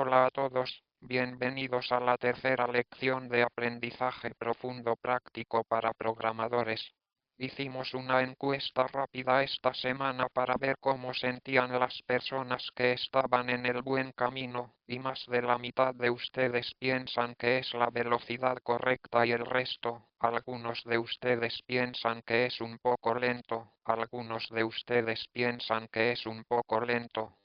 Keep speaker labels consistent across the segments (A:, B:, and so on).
A: Hola a todos, bienvenidos a la tercera lección de aprendizaje profundo práctico para programadores. Hicimos una encuesta rápida esta semana para ver cómo sentían las personas que estaban en el buen camino, y más de la mitad de ustedes piensan que es la velocidad correcta y el resto, algunos de ustedes piensan que es un poco lento, algunos de ustedes piensan que es un poco lento.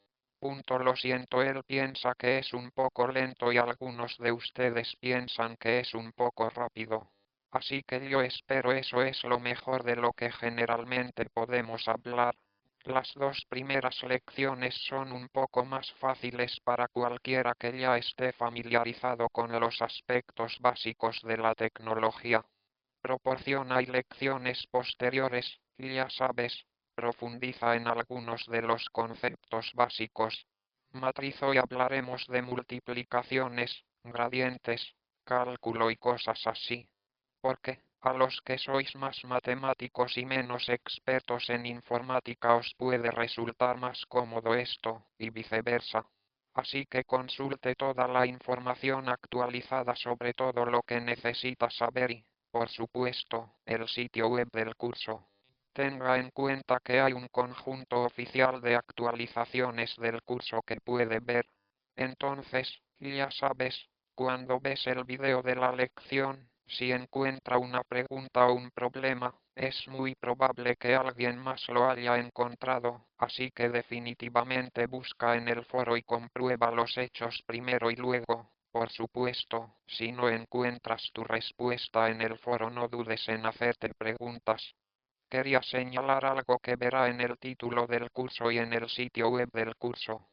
A: Lo siento, él piensa que es un poco lento y algunos de ustedes piensan que es un poco rápido. Así que yo espero eso es lo mejor de lo que generalmente podemos hablar. Las dos primeras lecciones son un poco más fáciles para cualquiera que ya esté familiarizado con los aspectos básicos de la tecnología. Proporciona y lecciones posteriores, ya sabes, profundiza en algunos de los conceptos básicos. Matriz: hoy hablaremos de multiplicaciones, gradientes, cálculo y cosas así. Porque, a los que sois más matemáticos y menos expertos en informática os puede resultar más cómodo esto, y viceversa. Así que consulte toda la información actualizada sobre todo lo que necesita saber y, por supuesto, el sitio web del curso. Tenga en cuenta que hay un conjunto oficial de actualizaciones del curso que puede ver. Entonces, ya sabes, cuando ves el video de la lección, si encuentra una pregunta o un problema, es muy probable que alguien más lo haya encontrado, así que definitivamente busca en el foro y comprueba los hechos primero y luego, por supuesto, si no encuentras tu respuesta en el foro no dudes en hacerte preguntas. Quería señalar algo que verá en el título del curso y en el sitio web del curso.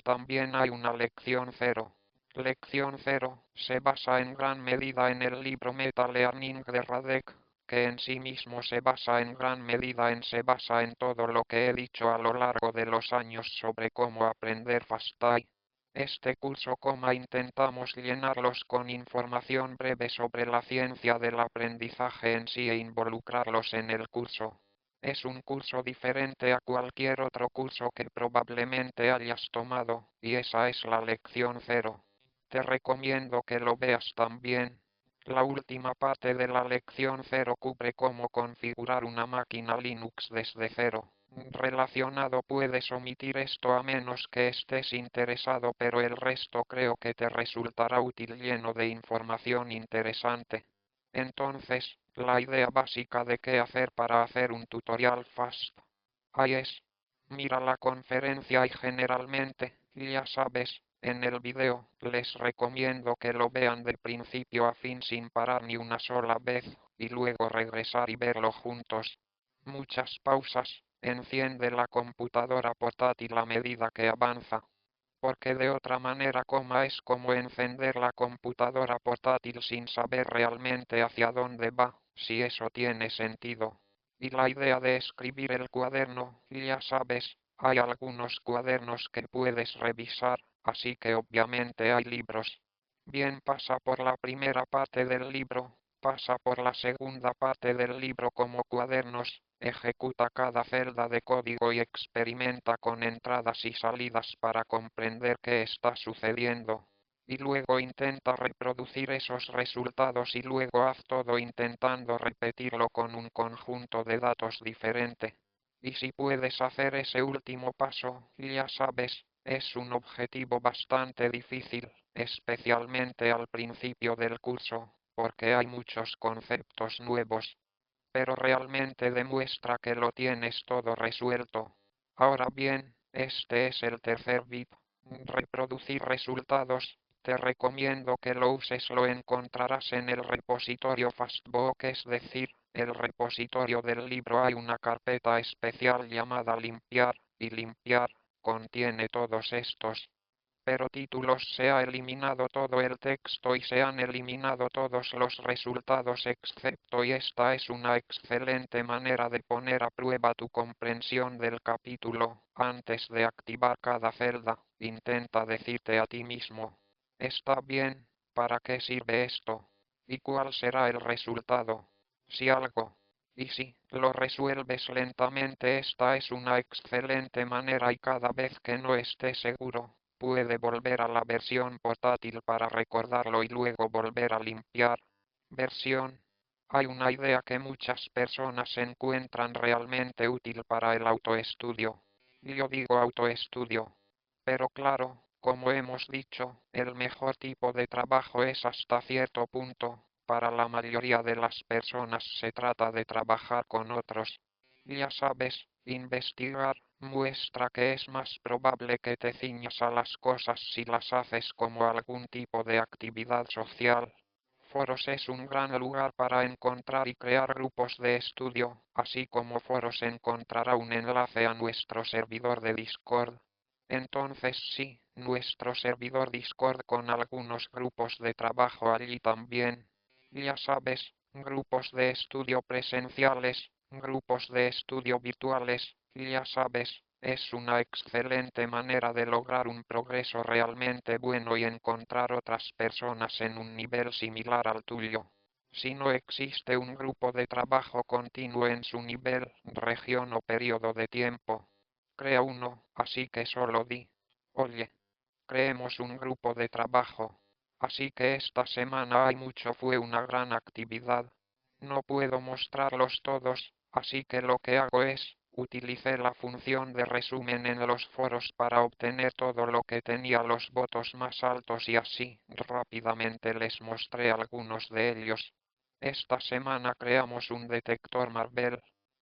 A: También hay una lección cero. Lección cero se basa en gran medida en el libro Meta Learning de Radek, que en sí mismo se basa en gran medida se basa en todo lo que he dicho a lo largo de los años sobre cómo aprender FastAI. Este curso, intentamos llenarlos con información breve sobre la ciencia del aprendizaje en sí e involucrarlos en el curso. Es un curso diferente a cualquier otro curso que probablemente hayas tomado, y esa es la lección cero. Te recomiendo que lo veas también. La última parte de la lección cero cubre cómo configurar una máquina Linux desde cero. Relacionado, puedes omitir esto a menos que estés interesado, pero el resto creo que te resultará útil, lleno de información interesante. Entonces, la idea básica de qué hacer para hacer un tutorial fast. Ahí es. Mira la conferencia y generalmente, ya sabes, en el video, les recomiendo que lo vean de principio a fin sin parar ni una sola vez, y luego regresar y verlo juntos. Muchas pausas, enciende la computadora portátil a medida que avanza. Porque de otra manera, es como encender la computadora portátil sin saber realmente hacia dónde va, si eso tiene sentido. Y la idea de escribir el cuaderno, ya sabes, hay algunos cuadernos que puedes revisar, así que obviamente hay libros. Bien, pasa por la primera parte del libro, pasa por la segunda parte del libro como cuadernos, ejecuta cada celda de código y experimenta con entradas y salidas para comprender qué está sucediendo. Y luego intenta reproducir esos resultados y luego haz todo intentando repetirlo con un conjunto de datos diferente. Y si puedes hacer ese último paso, ya sabes, es un objetivo bastante difícil, especialmente al principio del curso, porque hay muchos conceptos nuevos, pero realmente demuestra que lo tienes todo resuelto. Ahora bien, este es el tercer bit. Reproducir resultados. Te recomiendo que lo uses, lo encontrarás en el repositorio Fastbook, es decir, el repositorio del libro. Hay una carpeta especial llamada limpiar, y limpiar contiene todos estos títulos. Se ha eliminado todo el texto y se han eliminado todos los resultados excepto, y esta es una excelente manera de poner a prueba tu comprensión del capítulo. Antes de activar cada celda, intenta decirte a ti mismo: ¿está bien? ¿Para qué sirve esto? ¿Y cuál será el resultado? Si algo. Y si lo resuelves lentamente, esta es una excelente manera, y cada vez que no estés seguro, Puede volver a la versión portátil para recordarlo y luego volver a limpiar. Versión. Hay una idea que muchas personas encuentran realmente útil para el autoestudio. Yo digo autoestudio. Pero claro, como hemos dicho, el mejor tipo de trabajo es hasta cierto punto. Para la mayoría de las personas se trata de trabajar con otros. Ya sabes, investigar muestra que es más probable que te ciñas a las cosas si las haces como algún tipo de actividad social. Foros es un gran lugar para encontrar y crear grupos de estudio, así como Foros encontrará un enlace a nuestro servidor de Discord. Entonces sí, nuestro servidor Discord con algunos grupos de trabajo allí también. Ya sabes, grupos de estudio presenciales, grupos de estudio virtuales, ya sabes, es una excelente manera de lograr un progreso realmente bueno y encontrar otras personas en un nivel similar al tuyo. Si no existe un grupo de trabajo continuo en su nivel, región o periodo de tiempo, crea uno, así que solo di, oye, creemos un grupo de trabajo. Así que esta semana hay mucho, fue una gran actividad. No puedo mostrarlos todos, así que lo que hago es, utilicé la función de resumen en los foros para obtener todo lo que tenía los votos más altos y así, rápidamente les mostré algunos de ellos. Esta semana creamos un detector Marvel.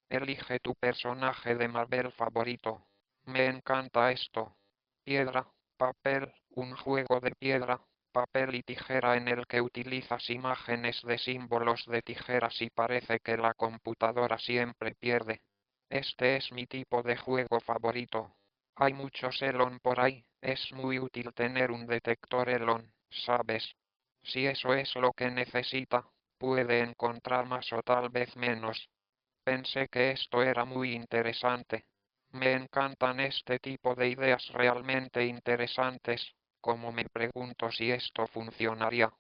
A: Elige tu personaje de Marvel favorito. Me encanta esto. Piedra, papel, un juego de piedra, papel y tijera en el que utilizas imágenes de símbolos de tijeras y parece que la computadora siempre pierde. Este es mi tipo de juego favorito. Hay muchos Elon por ahí, es muy útil tener un detector Elon, ¿sabes? Si eso es lo que necesita, puede encontrar más o tal vez menos. Pensé que esto era muy interesante. Me encantan este tipo de ideas realmente interesantes, como me pregunto si esto funcionaría.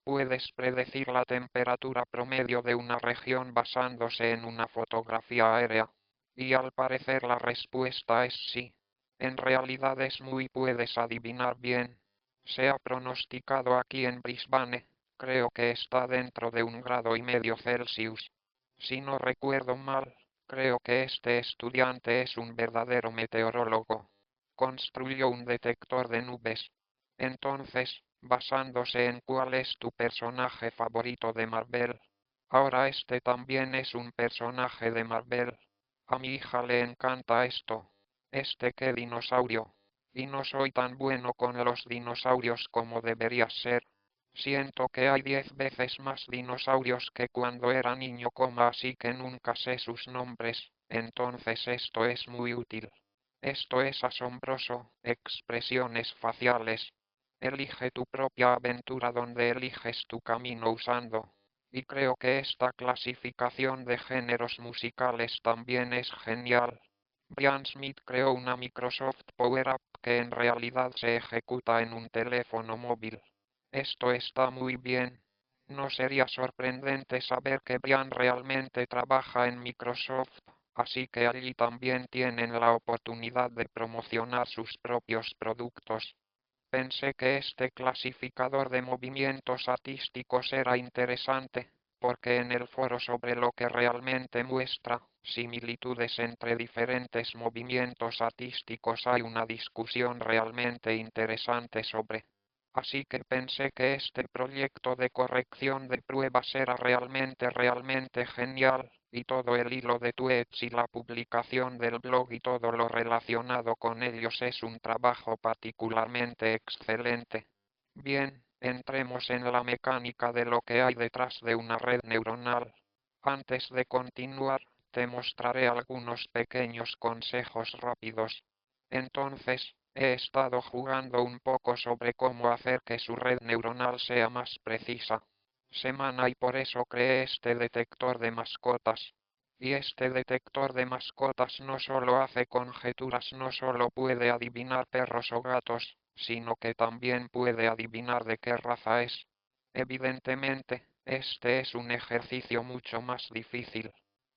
A: Puedes predecir la temperatura promedio de una región basándose en una fotografía aérea. Y al parecer la respuesta es sí. En realidad es muy puedes adivinar bien. Se ha pronosticado aquí en Brisbane, creo que está dentro de 1,5 grados Celsius. Si no recuerdo mal, creo que este estudiante es un verdadero meteorólogo. Construyó un detector de nubes. Entonces, basándose en cuál es tu personaje favorito de Marvel. Ahora este también es un personaje de Marvel. A mi hija le encanta esto. ¿Qué dinosaurio? Y no soy tan bueno con los dinosaurios como debería ser. Siento que hay 10 veces más dinosaurios que cuando era niño, así que nunca sé sus nombres, entonces esto es muy útil. Esto es asombroso, expresiones faciales. Elige tu propia aventura donde eliges tu camino usando. Y creo que esta clasificación de géneros musicales también es genial. Brian Smith creó una Microsoft Power App que en realidad se ejecuta en un teléfono móvil. Esto está muy bien. No sería sorprendente saber que Brian realmente trabaja en Microsoft, así que allí también tienen la oportunidad de promocionar sus propios productos. Pensé que este clasificador de movimientos artísticos era interesante, porque en el foro sobre lo que realmente muestra similitudes entre diferentes movimientos artísticos hay una discusión realmente interesante sobre. Así que pensé que este proyecto de corrección de pruebas era realmente genial, y todo el hilo de tweets y la publicación del blog y todo lo relacionado con ellos es un trabajo particularmente excelente. Bien, entremos en la mecánica de lo que hay detrás de una red neuronal. Antes de continuar, te mostraré algunos pequeños consejos rápidos. Entonces, he estado jugando un poco sobre cómo hacer que su red neuronal sea más precisa. Semana y por eso creé este detector de mascotas. Y este detector de mascotas no solo hace conjeturas, no solo puede adivinar perros o gatos, sino que también puede adivinar de qué raza es. Evidentemente, este es un ejercicio mucho más difícil.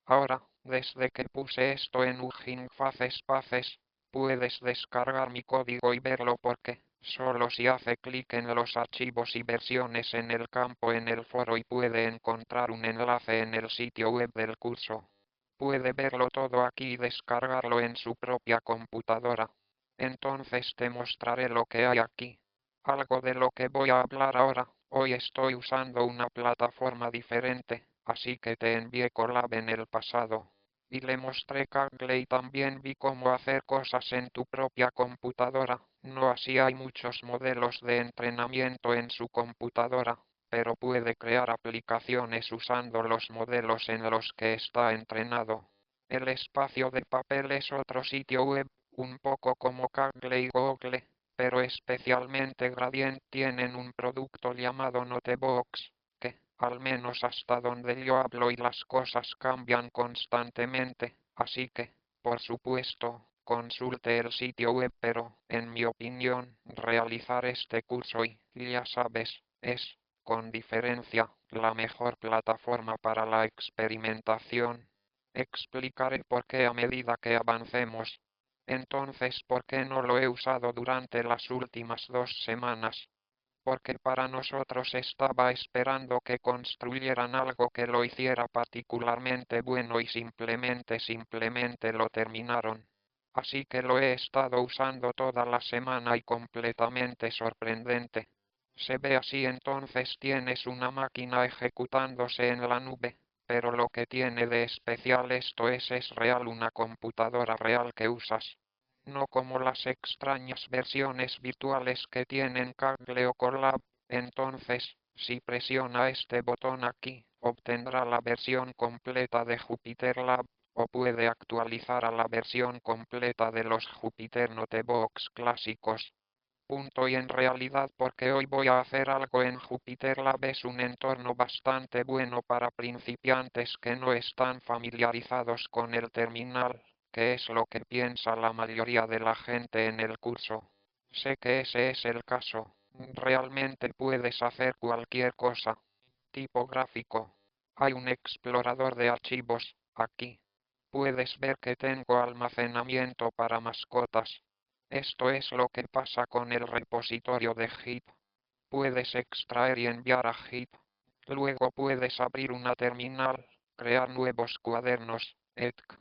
A: Ahora, desde que puse esto en Hugging Face Spaces, Puedes descargar mi código y verlo porque solo si hace clic en los archivos y versiones en el campo en el foro y puede encontrar un enlace en el sitio web del curso. Puede verlo todo aquí y descargarlo en su propia computadora. Entonces te mostraré lo que hay aquí. Algo de lo que voy a hablar ahora. Hoy estoy usando una plataforma diferente, así que te envié Colab en el pasado. Y le mostré Kaggle y también vi cómo hacer cosas en tu propia computadora. No así hay muchos modelos de entrenamiento en su computadora, pero puede crear aplicaciones usando los modelos en los que está entrenado. El espacio de papel es otro sitio web, un poco como Kaggle y Google, pero especialmente Gradient tienen un producto llamado Notebox, que, al menos hasta donde yo hablo y las cosas cambian constantemente, así que, por supuesto, consulte el sitio web, pero, en mi opinión, realizar este curso y, ya sabes, es, con diferencia, la mejor plataforma para la experimentación. Explicaré por qué a medida que avancemos. Entonces, ¿por qué no lo he usado durante las últimas 2 semanas? Porque para nosotros estaba esperando que construyeran algo que lo hiciera particularmente bueno y simplemente lo terminaron. Así que lo he estado usando toda la semana y completamente sorprendente. Se ve así, entonces tienes una máquina ejecutándose en la nube, pero lo que tiene de especial esto es real, una computadora real que usas. No como las extrañas versiones virtuales que tienen Kaggle o Colab. Entonces, si presiona este botón aquí, obtendrá la versión completa de Jupyter Lab, o puede actualizar a la versión completa de los Jupyter Notebooks clásicos. Punto. Y en realidad, porque hoy voy a hacer algo en Jupyter Lab, es un entorno bastante bueno para principiantes que no están familiarizados con el terminal, que es lo que piensa la mayoría de la gente en el curso. Sé que ese es el caso. Realmente puedes hacer cualquier cosa. Tipo gráfico. Hay un explorador de archivos, aquí. Puedes ver que tengo almacenamiento para mascotas. Esto es lo que pasa con el repositorio de Git. Puedes extraer y enviar a Git. Luego puedes abrir una terminal, crear nuevos cuadernos, etc.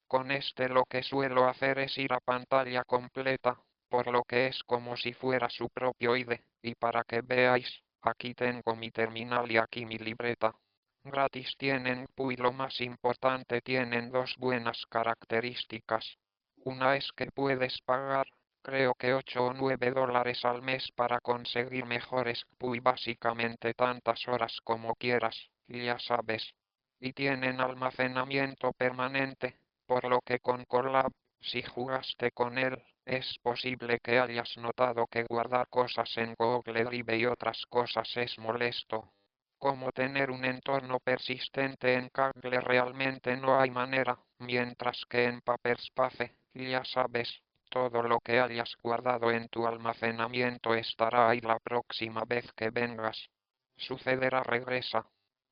A: Con este lo que suelo hacer es ir a pantalla completa, por lo que es como si fuera su propio IDE, y para que veáis, aquí tengo mi terminal y aquí mi libreta. Gratis tienen y lo más importante, tienen dos buenas características. Una es que puedes pagar, creo que 8 o 9 dólares al mes para conseguir mejores y básicamente tantas horas como quieras, ya sabes. Y tienen almacenamiento permanente, por lo que con Colab, si jugaste con él, es posible que hayas notado que guardar cosas en Google Drive y otras cosas es molesto. Como tener un entorno persistente en Kaggle realmente no hay manera, mientras que en Paperspace, ya sabes, todo lo que hayas guardado en tu almacenamiento estará ahí la próxima vez que vengas. Sucederá, regresa.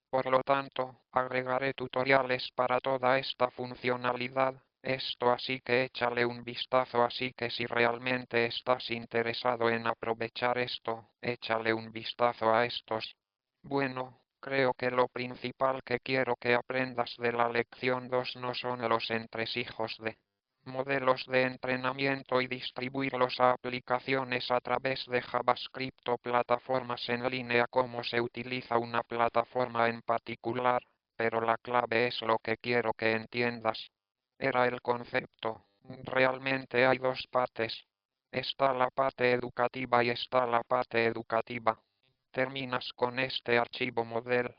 A: Por lo tanto, agregaré tutoriales para toda esta funcionalidad. Esto así que échale un vistazo, así que si realmente estás interesado en aprovechar esto, échale un vistazo a estos. Bueno, creo que lo principal que quiero que aprendas de la lección 2 no son los entresijos de modelos de entrenamiento y distribuirlos a aplicaciones a través de JavaScript o plataformas en línea, como se utiliza una plataforma en particular, pero la clave es lo que quiero que entiendas. Era el concepto. Realmente hay dos partes. Está la parte educativa y está la parte educativa. Terminas con este archivo model,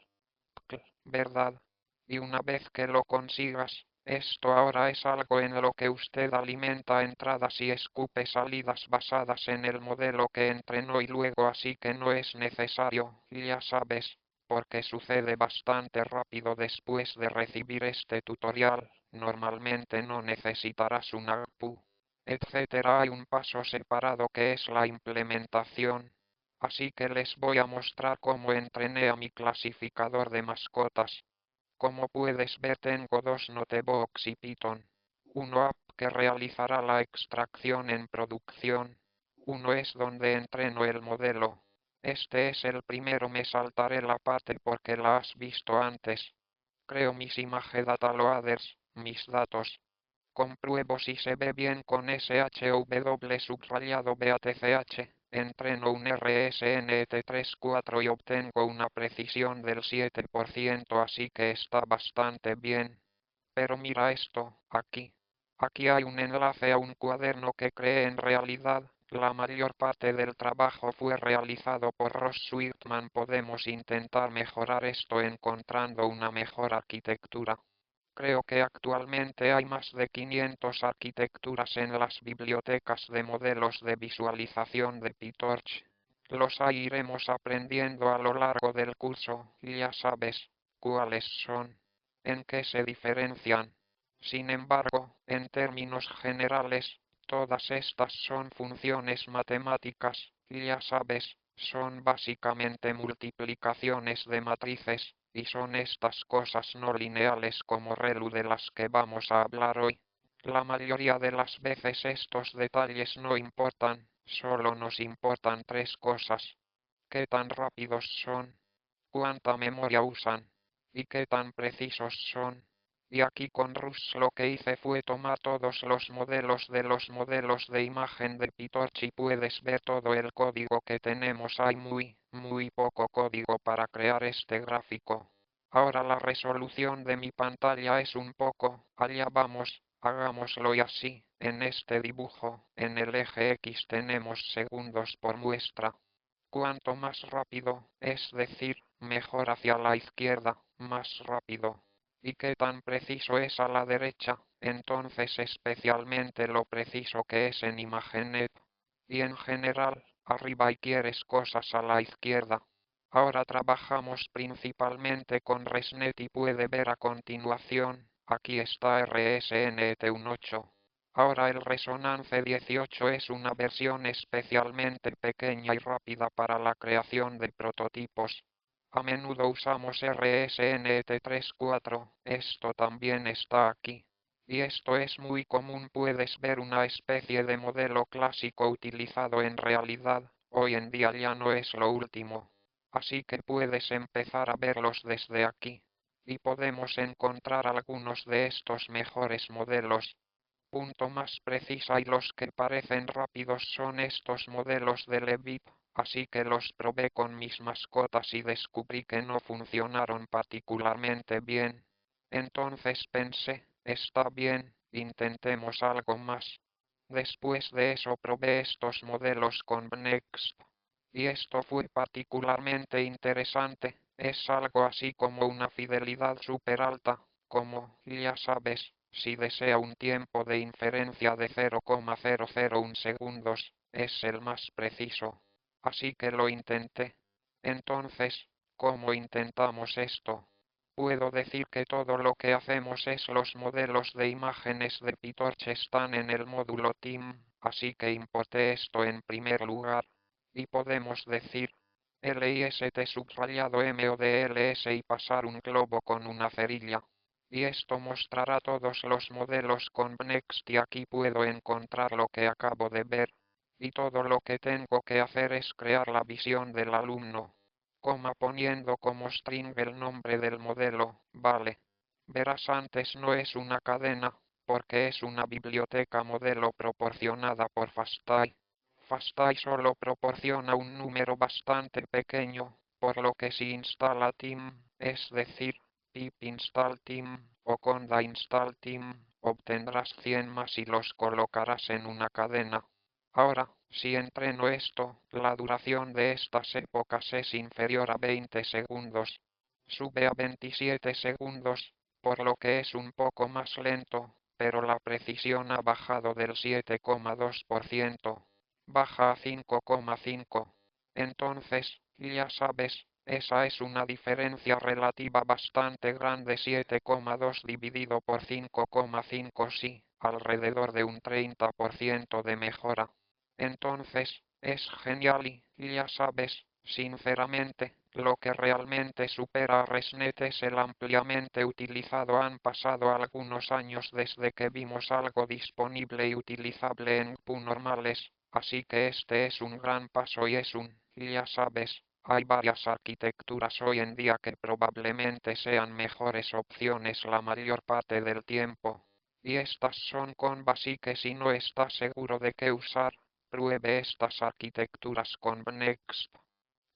A: ¿verdad? Y una vez que lo consigas, esto ahora es algo en lo que usted alimenta entradas y escupe salidas basadas en el modelo que entrenó y luego, así que no es necesario, ya sabes, porque sucede bastante rápido después de recibir este tutorial. Normalmente no necesitarás una APU, etcétera. Hay un paso separado que es la implementación. Así que les voy a mostrar cómo entrené a mi clasificador de mascotas. Como puedes ver, tengo dos notebooks y Python. Uno app que realizará la extracción en producción. Uno es donde entreno el modelo. Este es el primero, me saltaré la parte porque la has visto antes. Creo mis image data loaders, mis datos. Compruebo si se ve bien con SHW subrayado BATCH. Entreno un RSNet34 y obtengo una precisión del 7%, así que está bastante bien. Pero mira esto, aquí. Aquí hay un enlace a un cuaderno que creé en realidad. La mayor parte del trabajo fue realizado por Ross Swiftman. Podemos intentar mejorar esto encontrando una mejor arquitectura. Creo que actualmente hay más de 500 arquitecturas en las bibliotecas de modelos de visualización de PyTorch. Los iremos aprendiendo a lo largo del curso, y ya sabes cuáles son, en qué se diferencian. Sin embargo, en términos generales, todas estas son funciones matemáticas, y ya sabes, son básicamente multiplicaciones de matrices, y son estas cosas no lineales como ReLU de las que vamos a hablar hoy. La mayoría de las veces estos detalles no importan, solo nos importan tres cosas: qué tan rápidos son, cuánta memoria usan, y qué tan precisos son. Y aquí con Rust lo que hice fue tomar todos los modelos de imagen de PyTorch y puedes ver todo el código que tenemos. Hay muy poco código para crear este gráfico. Ahora la resolución de mi pantalla es un poco, allá vamos, hagámoslo y así. En este dibujo, en el eje X tenemos segundos por muestra. Cuanto más rápido, es decir, mejor hacia la izquierda, más rápido. ¿Y qué tan preciso es a la derecha? Entonces especialmente lo preciso que es en ImageNet. Y en general, arriba y quieres cosas a la izquierda. Ahora trabajamos principalmente con ResNet y puede ver a continuación, aquí está RSNet18. Ahora el Resonance 18 es una versión especialmente pequeña y rápida para la creación de prototipos. A menudo usamos RSNet34, esto también está aquí. Y esto es muy común, puedes ver una especie de modelo clásico utilizado en realidad, hoy en día ya no es lo último. Así que puedes empezar a verlos desde aquí. Y podemos encontrar algunos de estos mejores modelos. Punto más precisa y los que parecen rápidos son estos modelos de Levit, así que los probé con mis mascotas y descubrí que no funcionaron particularmente bien. Entonces pensé, está bien, intentemos algo más. Después de eso probé estos modelos con Next. Y esto fue particularmente interesante, es algo así como una fidelidad súper alta, como, ya sabes, si desea un tiempo de inferencia de 0,001 segundos, es el más preciso. Así que lo intenté. Entonces, ¿cómo intentamos esto? Puedo decir que todo lo que hacemos es los modelos de imágenes de PyTorch están en el módulo TIM, así que importé esto en primer lugar. Y podemos decir LIST subrayado MODLS y pasar un globo con una cerilla. Y esto mostrará todos los modelos con Next y aquí puedo encontrar lo que acabo de ver. Y todo lo que tengo que hacer es crear la visión del alumno, poniendo como string el nombre del modelo, vale. Verás, antes no es una cadena, porque es una biblioteca modelo proporcionada por FastAI. FastAI solo proporciona un número bastante pequeño, por lo que si instala TIM, es decir, pip install TIM o conda install TIM, obtendrás 100 más y los colocarás en una cadena. Ahora, si entreno esto, la duración de estas épocas es inferior a 20 segundos. Sube a 27 segundos, por lo que es un poco más lento, pero la precisión ha bajado del 7,2%. Baja a 5,5. Entonces, ya sabes, esa es una diferencia relativa bastante grande. 7,2 dividido por 5,5, sí, alrededor de un 30% de mejora. Entonces, es genial y, ya sabes, Sinceramente, lo que realmente supera a ResNet es el ampliamente utilizado. Han pasado algunos años desde que vimos algo disponible y utilizable en GPU normales, así que este es un gran paso y ya sabes, hay varias arquitecturas hoy en día que probablemente sean mejores opciones la mayor parte del tiempo. Y estas son con así que si no estás seguro de qué usar, pruebe estas arquitecturas con Next.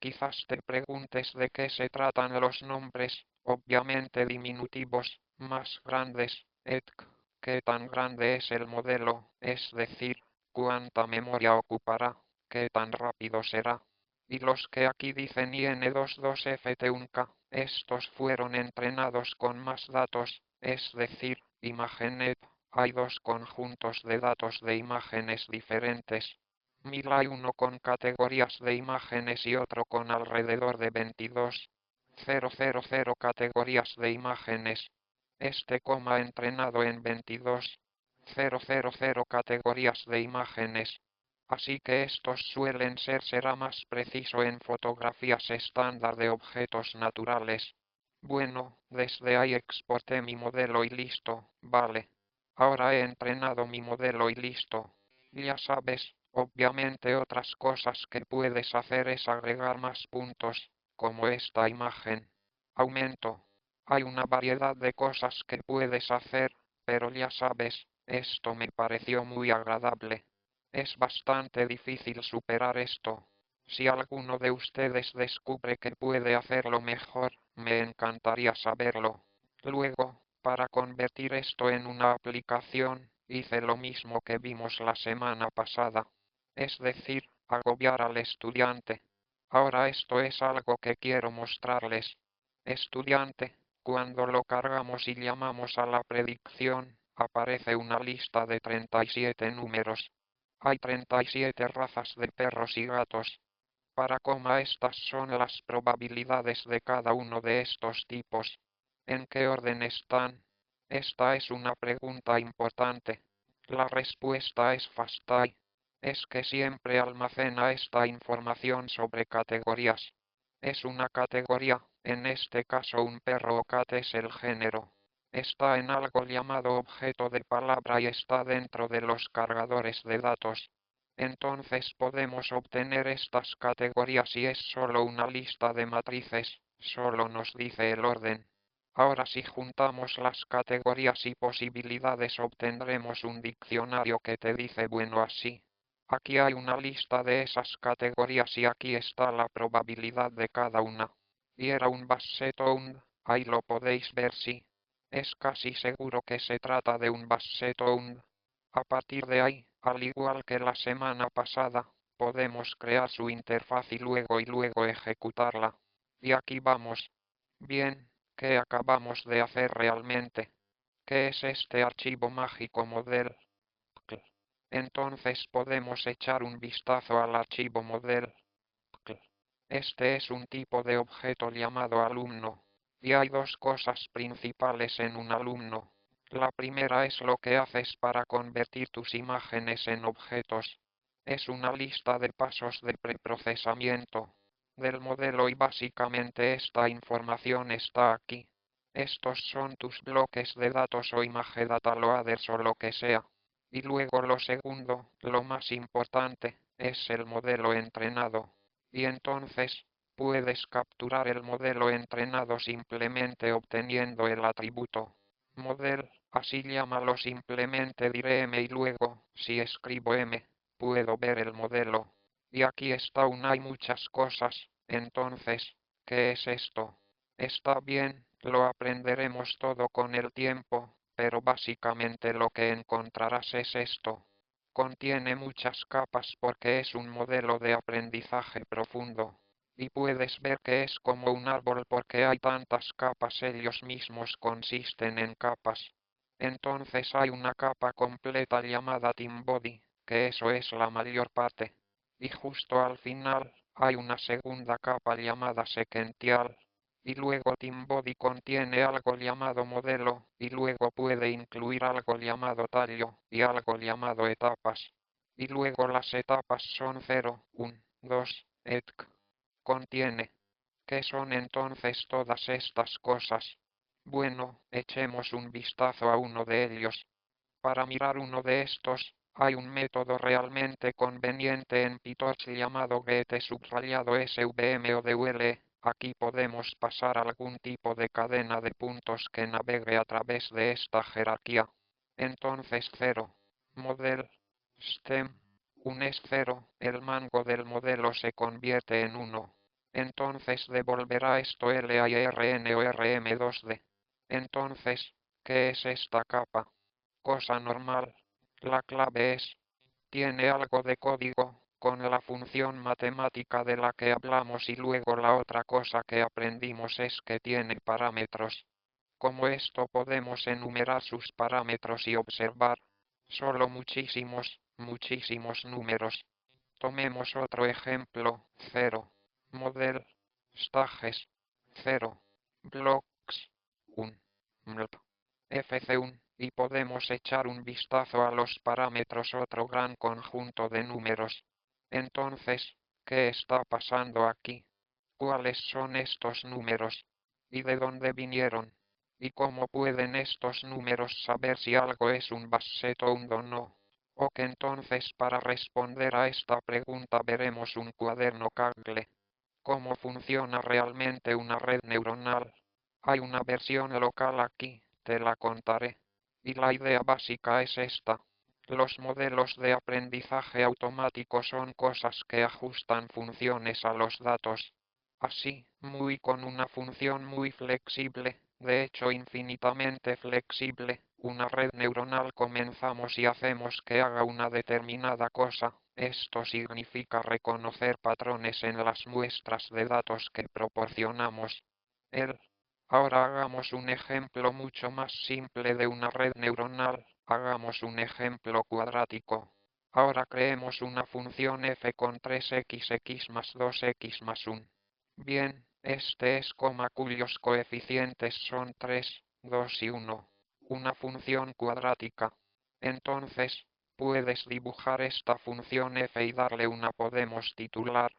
A: Quizás te preguntes de qué se tratan los nombres, obviamente diminutivos, más grandes, etc. ¿Qué tan grande es el modelo? Es decir, ¿cuánta memoria ocupará? ¿Qué tan rápido será? Y los que aquí dicen IN22FT1K, estos fueron entrenados con más datos, es decir, ImageNet. Hay dos conjuntos de datos de imágenes diferentes. Hay uno con categorías de imágenes y otro con alrededor de 22.000 categorías de imágenes. Este entrenado en 22.000 categorías de imágenes. Así que estos será más preciso en fotografías estándar de objetos naturales. Bueno, desde ahí exporté mi modelo y listo, vale. Ahora he entrenado mi modelo y listo. Ya sabes, obviamente otras cosas que puedes hacer es agregar más puntos, como esta imagen. Aumento. Hay una variedad de cosas que puedes hacer, pero ya sabes, esto me pareció muy agradable. Es bastante difícil superar esto. Si alguno de ustedes descubre que puede hacerlo mejor, me encantaría saberlo. Luego, para convertir esto en una aplicación, hice lo mismo que vimos la semana pasada. Es decir, agobiar al estudiante. Ahora esto es algo que quiero mostrarles. Estudiante, cuando lo cargamos y llamamos a la predicción, aparece una lista de 37 números. Hay 37 razas de perros y gatos. Estas son las probabilidades de cada uno de estos tipos. ¿En qué orden están? Esta es una pregunta importante. La respuesta es FASTAI. Es que siempre almacena esta información sobre categorías. Es una categoría, en este caso un perro o cat es el género. Está en algo llamado objeto de palabra y está dentro de los cargadores de datos. Entonces podemos obtener estas categorías y es solo una lista de matrices, solo nos dice el orden. Ahora si juntamos las categorías y posibilidades obtendremos un diccionario que te dice bueno así. Aquí hay una lista de esas categorías y aquí está la probabilidad de cada una. Y era un Basset-Ound, ahí lo podéis ver sí. Es casi seguro que se trata de un Basset-Ound. A partir de ahí, al igual que la semana pasada, podemos crear su interfaz y luego ejecutarla. Y aquí vamos. Bien, ¿qué acabamos de hacer realmente? ¿Qué es este archivo mágico model? Entonces podemos echar un vistazo al archivo model. Este es un tipo de objeto llamado alumno. Y hay dos cosas principales en un alumno. La primera es lo que haces para convertir tus imágenes en objetos. Es una lista de pasos de preprocesamiento del modelo y básicamente esta información está aquí. Estos son tus bloques de datos o image data loaders o lo que sea. Y luego lo segundo, lo más importante, es el modelo entrenado. Y entonces, puedes capturar el modelo entrenado simplemente obteniendo el atributo model, así llámalo simplemente diré m y luego, si escribo m, puedo ver el modelo. Y aquí está hay muchas cosas, entonces, ¿qué es esto? Está bien, lo aprenderemos todo con el tiempo, pero básicamente lo que encontrarás es esto. Contiene muchas capas porque es un modelo de aprendizaje profundo. Y puedes ver que es como un árbol porque hay tantas capas, ellos mismos consisten en capas. Entonces hay una capa completa llamada Team Body, que eso es la mayor parte. Y justo al final, hay una segunda capa llamada Sequential. Y luego Team Body contiene algo llamado modelo, y luego puede incluir algo llamado tallo, y algo llamado etapas. Y luego las etapas son 0, 1, 2, etc. contiene. ¿Qué son entonces todas estas cosas? Bueno, echemos un vistazo a uno de ellos. Para mirar uno de estos, hay un método realmente conveniente en PyTorch llamado get_svm o DUL. Aquí podemos pasar algún tipo de cadena de puntos que navegue a través de esta jerarquía. Entonces 0. Model. Stem. Un es 0, el mango del modelo se convierte en 1. Entonces devolverá esto LIRN o RM2D. Entonces, ¿qué es esta capa? Cosa normal. La clave es, tiene algo de código, con la función matemática de la que hablamos y luego la otra cosa que aprendimos es que tiene parámetros. Como esto podemos enumerar sus parámetros y observar, solo muchísimos números. Tomemos otro ejemplo, 0. Model. Stages. 0. Blocks. 1. Mlp. FC1, y podemos echar un vistazo a los parámetros otro gran conjunto de números. Entonces, ¿qué está pasando aquí? ¿Cuáles son estos números? ¿Y de dónde vinieron? ¿Y cómo pueden estos números saber si algo es un bassetoundo o no? O que entonces para responder a esta pregunta veremos un cuaderno Kaggle. ¿Cómo funciona realmente una red neuronal? Hay una versión local aquí, te la contaré. Y la idea básica es esta. Los modelos de aprendizaje automático son cosas que ajustan funciones a los datos. Así, con una función muy flexible, de hecho infinitamente flexible, una red neuronal comenzamos y hacemos que haga una determinada cosa. Esto significa reconocer patrones en las muestras de datos que proporcionamos. Ahora hagamos un ejemplo mucho más simple de una red neuronal, hagamos un ejemplo cuadrático. Ahora creemos una función f con 3x más 2x más 1. Bien, este es cuyos coeficientes son 3, 2 y 1. Una función cuadrática. Entonces, puedes dibujar esta función f y darle una podemos titular.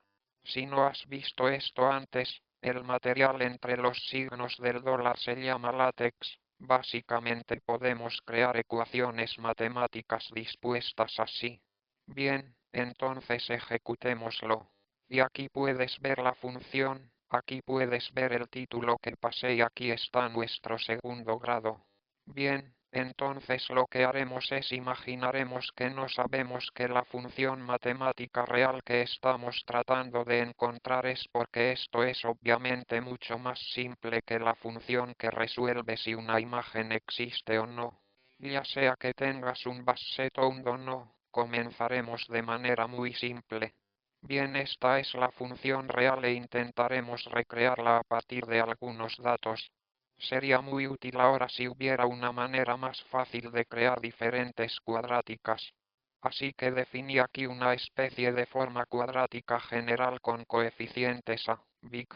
A: Si no has visto esto antes, el material entre los signos del dólar se llama látex. Básicamente podemos crear ecuaciones matemáticas dispuestas así. Bien, entonces ejecutémoslo. Y aquí puedes ver la función, aquí puedes ver el título que pasé y aquí está nuestro segundo grado. Bien, entonces lo que haremos es imaginaremos que no sabemos que la función matemática real que estamos tratando de encontrar es porque esto es obviamente mucho más simple que la función que resuelve si una imagen existe o no. Ya sea que tengas un bassetoundo o no, comenzaremos de manera muy simple. Bien, esta es la función real e intentaremos recrearla a partir de algunos datos. Sería muy útil ahora si hubiera una manera más fácil de crear diferentes cuadráticas. Así que definí aquí una especie de forma cuadrática general con coeficientes a, big.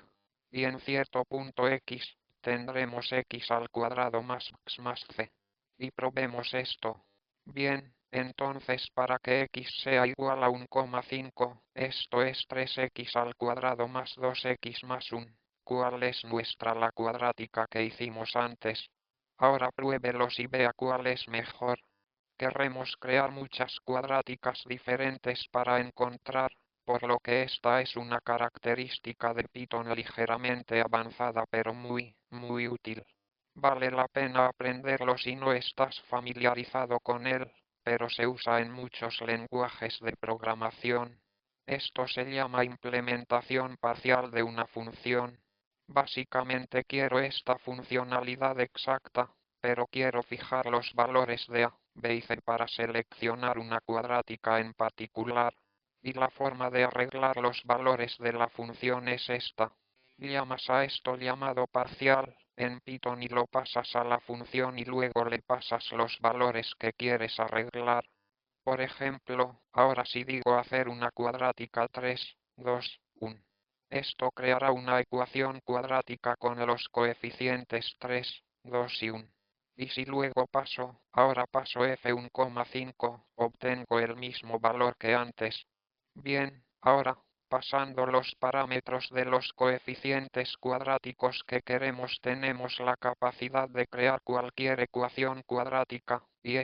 A: Y en cierto punto x, tendremos x al cuadrado más x más c. Y probemos esto. Bien, entonces para que x sea igual a 1,5, esto es 3x al cuadrado más 2x más 1. ¿Cuál es la cuadrática que hicimos antes? Ahora pruébelos y vea cuál es mejor. Querremos crear muchas cuadráticas diferentes para encontrar, por lo que esta es una característica de Python ligeramente avanzada pero muy útil. Vale la pena aprenderlo si no estás familiarizado con él, pero se usa en muchos lenguajes de programación. Esto se llama implementación parcial de una función. Básicamente quiero esta funcionalidad exacta, pero quiero fijar los valores de a, b y c para seleccionar una cuadrática en particular. Y la forma de arreglar los valores de la función es esta. Llamas a esto llamado parcial en Python y lo pasas a la función y luego le pasas los valores que quieres arreglar. Por ejemplo, ahora si digo hacer una cuadrática 3, 2, 1. Esto creará una ecuación cuadrática con los coeficientes 3, 2 y 1. Y si luego ahora paso f1,5, obtengo el mismo valor que antes. Bien, ahora, Pasando los parámetros de los coeficientes cuadráticos que queremos, tenemos la capacidad de crear cualquier ecuación cuadrática, y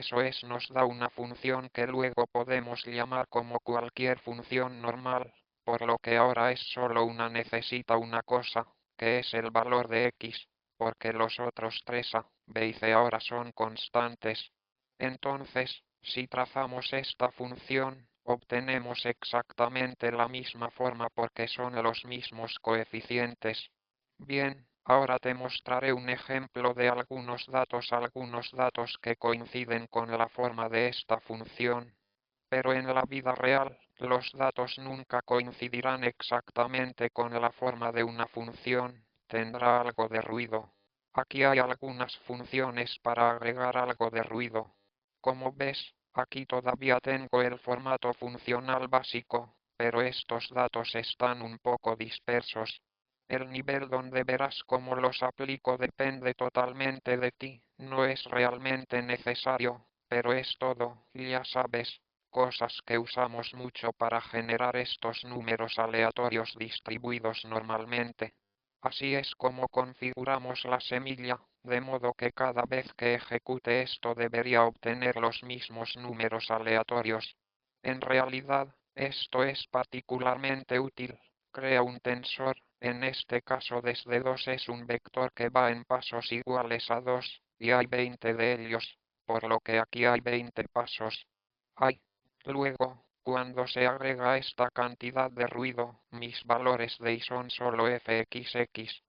A: nos da una función que luego podemos llamar como cualquier función normal, por lo que ahora solo una necesita una cosa, que es el valor de x, porque los otros tres a, b y c ahora son constantes. Entonces, si trazamos esta función, obtenemos exactamente la misma forma porque son los mismos coeficientes. Bien, ahora te mostraré un ejemplo de algunos datos que coinciden con la forma de esta función. Pero en la vida real, los datos nunca coincidirán exactamente con la forma de una función, tendrá algo de ruido. Aquí hay algunas funciones para agregar algo de ruido. Como ves, aquí todavía tengo el formato funcional básico, pero estos datos están un poco dispersos. El nivel donde verás cómo los aplico depende totalmente de ti, no es realmente necesario, pero es todo, ya sabes, cosas que usamos mucho para generar estos números aleatorios distribuidos normalmente. Así es como configuramos la semilla, de modo que cada vez que ejecute esto debería obtener los mismos números aleatorios. En realidad, esto es particularmente útil. Crea un tensor, en este caso desde 2 es un vector que va en pasos iguales a 2, y hay 20 de ellos, por lo que aquí hay 20 pasos. Luego, cuando se agrega esta cantidad de ruido, mis valores de y son solo fxx.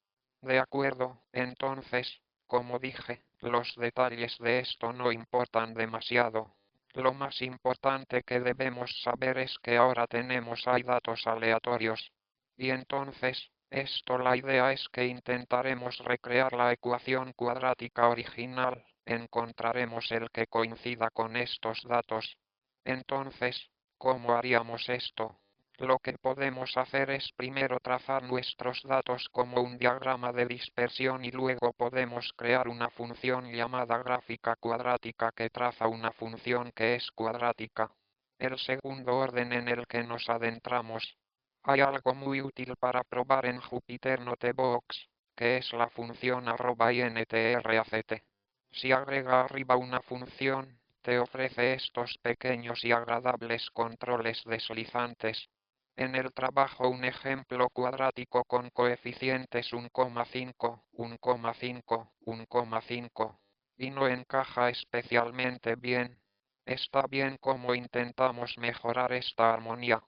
A: De acuerdo, entonces, como dije, los detalles de esto no importan demasiado. Lo más importante que debemos saber es que ahora hay datos aleatorios. Y entonces, la idea es que intentaremos recrear la ecuación cuadrática original, encontraremos el que coincida con estos datos. Entonces, ¿cómo haríamos esto? Lo que podemos hacer es primero trazar nuestros datos como un diagrama de dispersión y luego podemos crear una función llamada gráfica cuadrática que traza una función que es cuadrática. El segundo orden en el que nos adentramos. Hay algo muy útil para probar en Jupyter Notebooks, que es la función @intract. Si agrega arriba una función, te ofrece estos pequeños y agradables controles deslizantes. En el trabajo un ejemplo cuadrático con coeficientes 1,5, 1,5, 1,5, y no encaja especialmente bien. Está bien como intentamos mejorar esta armonía.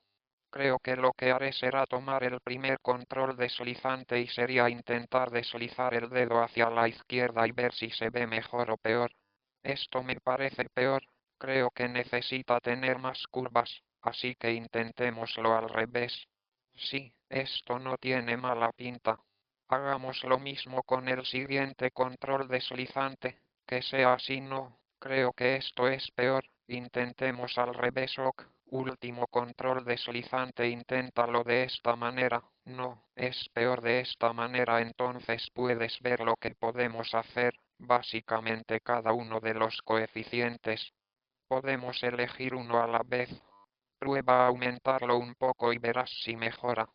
A: Creo que lo que haré será tomar el primer control deslizante y sería intentar deslizar el dedo hacia la izquierda y ver si se ve mejor o peor. Esto me parece peor, creo que necesita tener más curvas, así que intentémoslo al revés. Sí, esto no tiene mala pinta. Hagamos lo mismo con el siguiente control deslizante, que sea así. No, creo que esto es peor, intentemos al revés. Ok. Último control deslizante, inténtalo de esta manera. No, es peor de esta manera. Entonces puedes ver lo que podemos hacer. Básicamente cada uno de los coeficientes. Podemos elegir uno a la vez. Prueba a aumentarlo un poco y verás si mejora.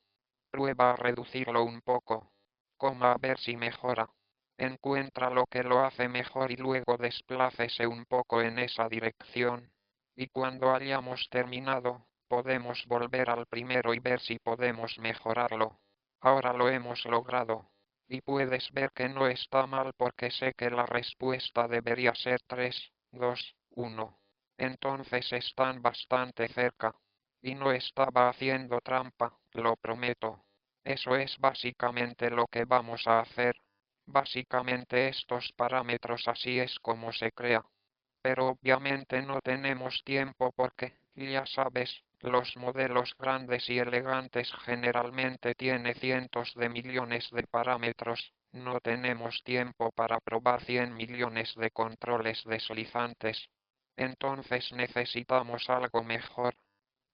A: Prueba a reducirlo un poco. A ver si mejora. Encuentra lo que lo hace mejor y luego desplácese un poco en esa dirección. Y cuando hayamos terminado, podemos volver al primero y ver si podemos mejorarlo. Ahora lo hemos logrado. Y puedes ver que no está mal porque sé que la respuesta debería ser 3, 2, 1. Entonces están bastante cerca. Y no estaba haciendo trampa, lo prometo. Eso es básicamente lo que vamos a hacer. Básicamente estos parámetros, así es como se crea. Pero obviamente no tenemos tiempo porque, ya sabes, los modelos grandes y elegantes generalmente tienen cientos de millones de parámetros. No tenemos tiempo para probar 100 millones de controles deslizantes. Entonces necesitamos algo mejor.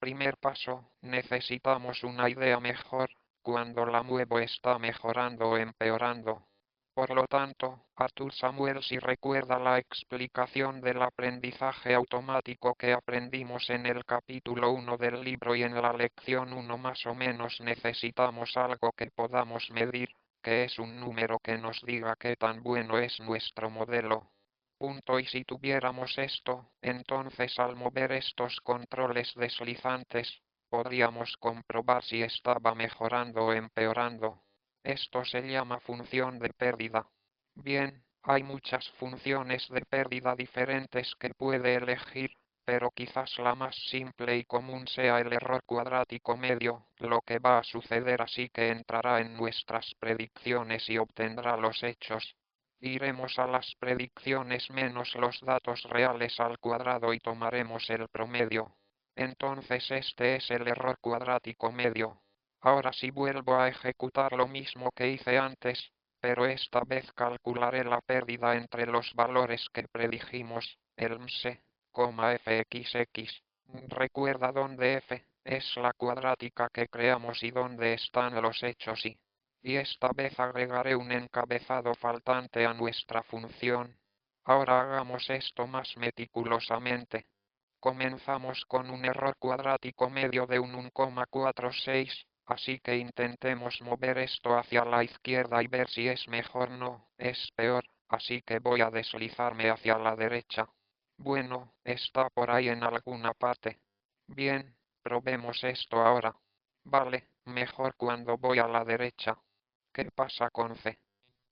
A: Primer paso, necesitamos una idea mejor, cuando la muevo está mejorando o empeorando. Por lo tanto, Arthur Samuel si recuerda la explicación del aprendizaje automático que aprendimos en el capítulo 1 del libro y en la lección 1 más o menos necesitamos algo que podamos medir, que es un número que nos diga qué tan bueno es nuestro modelo. Punto. Y si tuviéramos esto, entonces al mover estos controles deslizantes, podríamos comprobar si estaba mejorando o empeorando. Esto se llama función de pérdida. Bien, hay muchas funciones de pérdida diferentes que puede elegir, pero quizás la más simple y común sea el error cuadrático medio, lo que va a suceder así que entrará en nuestras predicciones y obtendrá los hechos. Iremos a las predicciones menos los datos reales al cuadrado y tomaremos el promedio. Entonces este es el error cuadrático medio. Ahora si vuelvo a ejecutar lo mismo que hice antes, pero esta vez calcularé la pérdida entre los valores que predijimos, el mse, fxx. Recuerda dónde f es la cuadrática que creamos y dónde están los hechos y esta vez agregaré un encabezado faltante a nuestra función. Ahora hagamos esto más meticulosamente. Comenzamos con un error cuadrático medio de un 1,46, así que intentemos mover esto hacia la izquierda y ver si es mejor. No, es peor, así que voy a deslizarme hacia la derecha. Bueno, está por ahí en alguna parte. Bien, probemos esto ahora. Vale, mejor cuando voy a la derecha. ¿Qué pasa con C?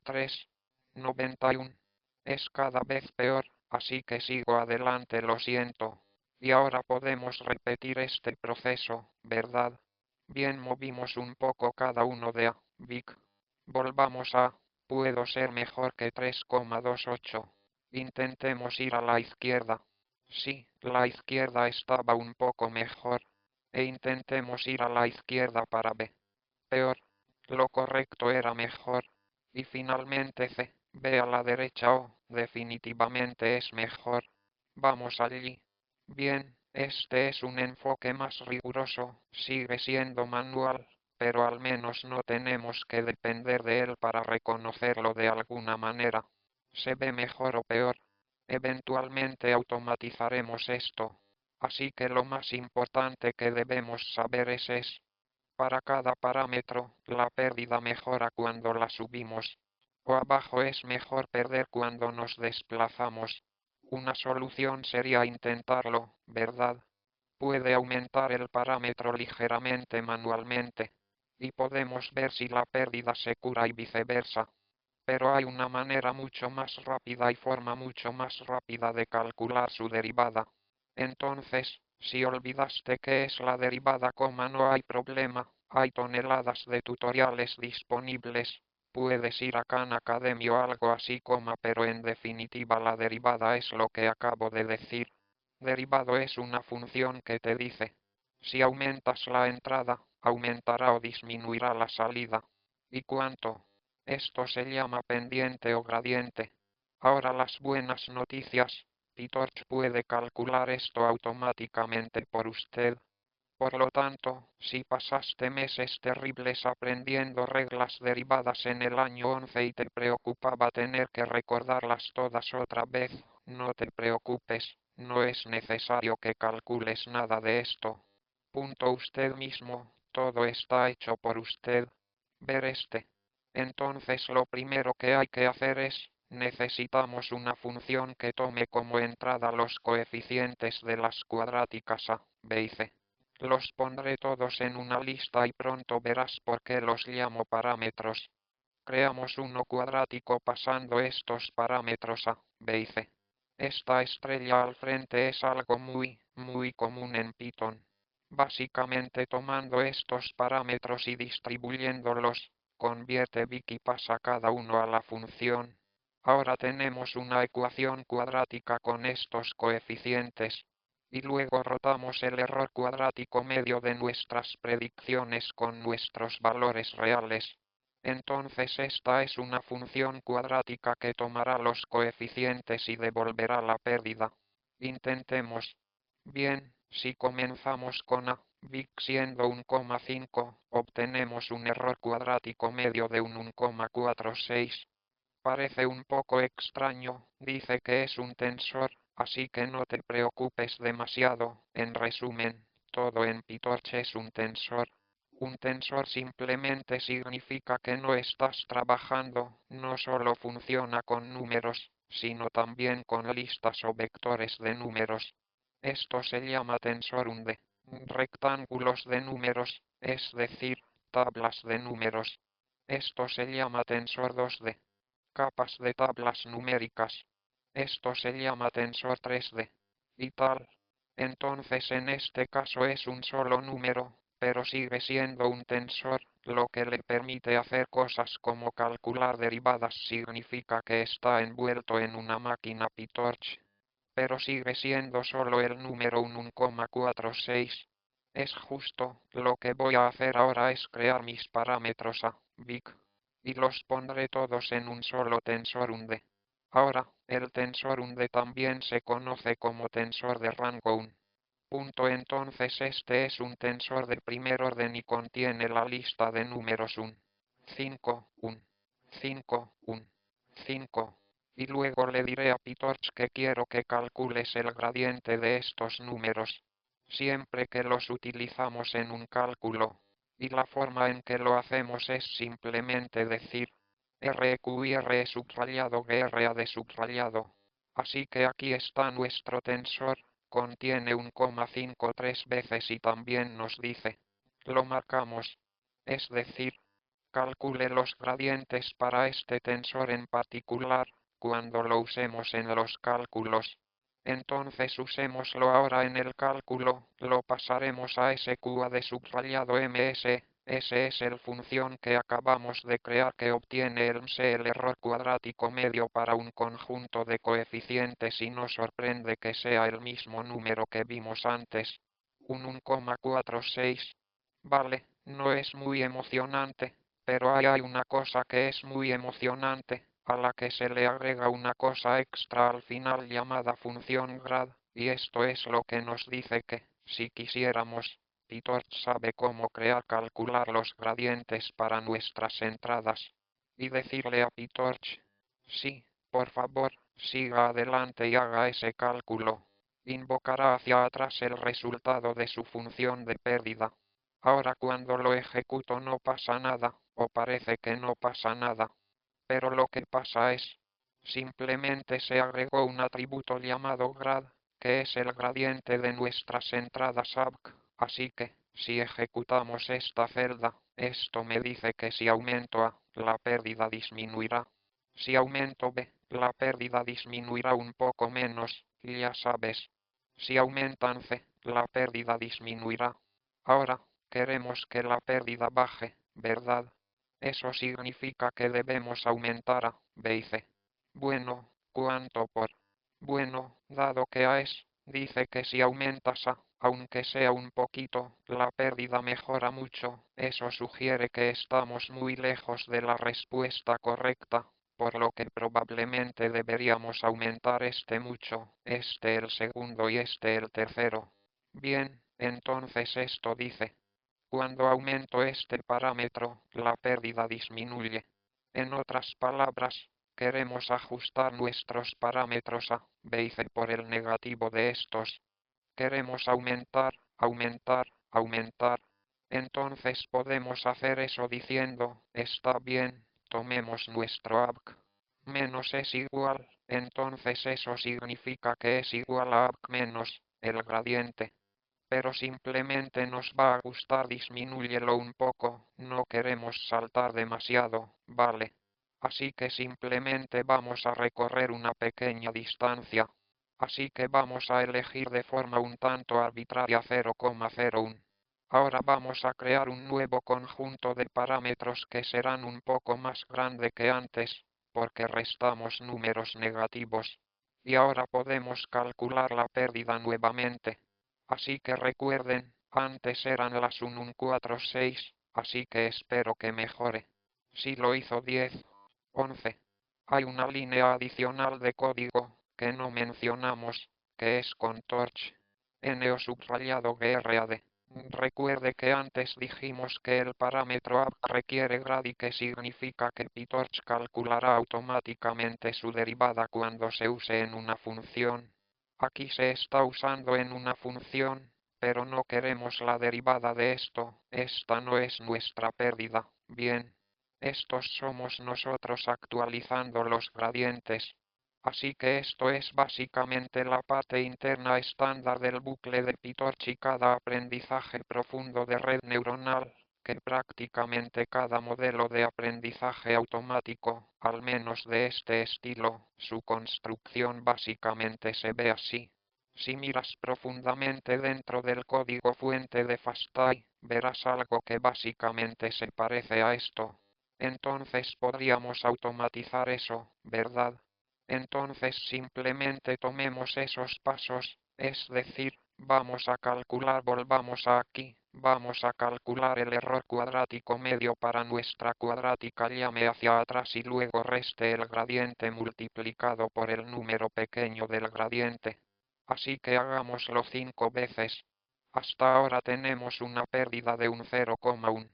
A: 3,91. Es cada vez peor, así que sigo adelante, lo siento. Y ahora podemos repetir este proceso, ¿verdad? Bien, movimos un poco cada uno de A, Vic. Volvamos a, puedo ser mejor que 3,28. Intentemos ir a la izquierda. Sí, la izquierda estaba un poco mejor. E intentemos ir a la izquierda para B. Peor. Lo correcto era mejor. Y finalmente C, B a la derecha o, definitivamente es mejor. Vamos allí. Bien, este es un enfoque más riguroso, sigue siendo manual, pero al menos no tenemos que depender de él para reconocerlo de alguna manera. Se ve mejor o peor. Eventualmente automatizaremos esto. Así que lo más importante que debemos saber es para cada parámetro, la pérdida mejora cuando la subimos. O abajo es mejor perder cuando nos desplazamos. Una solución sería intentarlo, ¿verdad? Puede aumentar el parámetro ligeramente manualmente. Y podemos ver si la pérdida se cura y viceversa. Pero hay una manera mucho más rápida y forma mucho más rápida de calcular su derivada. Entonces, si olvidaste qué es la derivada, no hay problema, hay toneladas de tutoriales disponibles. Puedes ir a Khan Academy o algo así, pero en definitiva la derivada es lo que acabo de decir. Derivado es una función que te dice, si aumentas la entrada, aumentará o disminuirá la salida. ¿Y cuánto? Esto se llama pendiente o gradiente. Ahora las buenas noticias. PyTorch puede calcular esto automáticamente por usted. Por lo tanto, si pasaste meses terribles aprendiendo reglas derivadas en el año 11 y te preocupaba tener que recordarlas todas otra vez, no te preocupes, no es necesario que calcules nada de esto. Punto usted mismo, todo está hecho por usted. Ver este. Entonces lo primero que hay que hacer es, necesitamos una función que tome como entrada los coeficientes de las cuadráticas A, B y C. Los pondré todos en una lista y pronto verás por qué los llamo parámetros. Creamos uno cuadrático pasando estos parámetros A, B y C. Esta estrella al frente es algo muy común en Python. Básicamente tomando estos parámetros y distribuyéndolos, convierte Vic y pasa cada uno a la función. Ahora tenemos una ecuación cuadrática con estos coeficientes. Y luego rotamos el error cuadrático medio de nuestras predicciones con nuestros valores reales. Entonces esta es una función cuadrática que tomará los coeficientes y devolverá la pérdida. Intentemos. Bien, si comenzamos con A, Vic siendo 1,5, obtenemos un error cuadrático medio de un 1,46. parece un poco extraño, dice que es un tensor, así que no te preocupes demasiado. En resumen, todo en PyTorch es un tensor. Un tensor simplemente significa que no estás trabajando, no solo funciona con números, sino también con listas o vectores de números. Esto se llama tensor de rectángulos de números, es decir, tablas de números. Esto se llama tensor 2D. Capas de tablas numéricas. Esto se llama tensor 3D. Y tal. Entonces en este caso es un solo número, pero sigue siendo un tensor, lo que le permite hacer cosas como calcular derivadas significa que está envuelto en una máquina PyTorch. Pero sigue siendo solo el número un 1,46. Es justo, lo que voy a hacer ahora es crear mis parámetros a, big, y los pondré todos en un solo tensor UND. Ahora, el tensor UND también se conoce como tensor de rango 1. Entonces este es un tensor de primer orden y contiene la lista de números 1, 5, 1, 5, 1, 5. Y luego le diré a PyTorch que quiero que calcules el gradiente de estos números, siempre que los utilizamos en un cálculo. Y la forma en que lo hacemos es simplemente decir RQR subrayado GRA de subrayado. Así que aquí está nuestro tensor. Contiene 1,53 veces y también nos dice, lo marcamos, es decir, calcule los gradientes para este tensor en particular, cuando lo usemos en los cálculos. Entonces usémoslo ahora en el cálculo, lo pasaremos a SQA de subrayado MS. Ese es el función que acabamos de crear que obtiene el error cuadrático medio para un conjunto de coeficientes y nos sorprende que sea el mismo número que vimos antes. Un 1,46. Vale, no es muy emocionante, pero hay una cosa que es muy emocionante, a la que se le agrega una cosa extra al final llamada función grad, y esto es lo que nos dice que, si quisiéramos, PyTorch sabe cómo calcular los gradientes para nuestras entradas. Y decirle a PyTorch, sí, por favor, siga adelante y haga ese cálculo. Invocará hacia atrás el resultado de su función de pérdida. Ahora cuando lo ejecuto no pasa nada, o parece que no pasa nada. Pero lo que pasa es, simplemente se agregó un atributo llamado grad, que es el gradiente de nuestras entradas ABC, así que, si ejecutamos esta celda, esto me dice que si aumento A, la pérdida disminuirá. Si aumento B, la pérdida disminuirá un poco menos, ya sabes. Si aumentan C, la pérdida disminuirá. Ahora, queremos que la pérdida baje, ¿verdad? Eso significa que debemos aumentar A, B y C. Bueno, ¿cuánto por? Bueno, dado que A es, dice que si aumentas A, aunque sea un poquito, la pérdida mejora mucho. Eso sugiere que estamos muy lejos de la respuesta correcta, por lo que probablemente deberíamos aumentar este mucho, este el segundo y este el tercero. Bien, entonces esto dice. Cuando aumento este parámetro, la pérdida disminuye. En otras palabras, queremos ajustar nuestros parámetros A, B y C por el negativo de estos. Queremos aumentar, aumentar, aumentar. Entonces podemos hacer eso diciendo, está bien, tomemos nuestro ABC. Menos es igual, entonces eso significa que es igual a ABC menos, el gradiente. Pero simplemente nos va a gustar disminúyelo un poco, no queremos saltar demasiado, ¿vale? Así que simplemente vamos a recorrer una pequeña distancia. Así que vamos a elegir de forma un tanto arbitraria 0,01. Ahora vamos a crear un nuevo conjunto de parámetros que serán un poco más grande que antes, porque restamos números negativos. Y ahora podemos calcular la pérdida nuevamente. Así que recuerden, antes eran las 1,46, así que espero que mejore. Si lo hizo 10, 11. Hay una línea adicional de código que no mencionamos, que es con torch. N o subrayado grad. Recuerde que antes dijimos que el parámetro app requiere gradi, que significa que PyTorch calculará automáticamente su derivada cuando se use en una función. Aquí se está usando en una función, pero no queremos la derivada de esto, esta no es nuestra pérdida. Bien, estos somos nosotros actualizando los gradientes. Así que esto es básicamente la parte interna estándar del bucle de PyTorch y cada aprendizaje profundo de red neuronal, que prácticamente cada modelo de aprendizaje automático, al menos de este estilo, su construcción básicamente se ve así. Si miras profundamente dentro del código fuente de FastAI, verás algo que básicamente se parece a esto. Entonces podríamos automatizar eso, ¿verdad? Entonces simplemente tomemos esos pasos, es decir, vamos a calcular, volvamos a aquí, vamos a calcular el error cuadrático medio para nuestra cuadrática, llame hacia atrás y luego reste el gradiente multiplicado por el número pequeño del gradiente. Así que hagámoslo 5 veces. Hasta ahora tenemos una pérdida de un 0,1.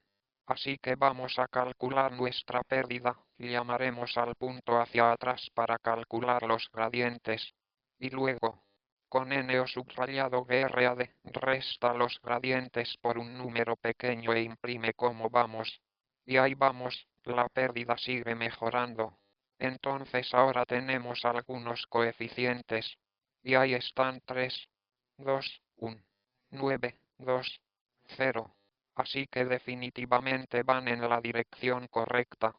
A: Así que vamos a calcular nuestra pérdida, llamaremos al punto hacia atrás para calcular los gradientes. Y luego, con n o subrayado grad, resta los gradientes por un número pequeño e imprime cómo vamos. Y ahí vamos, la pérdida sigue mejorando. Entonces ahora tenemos algunos coeficientes. Y ahí están 3, 2, 1, 9, 2, 0. Así que definitivamente van en la dirección correcta.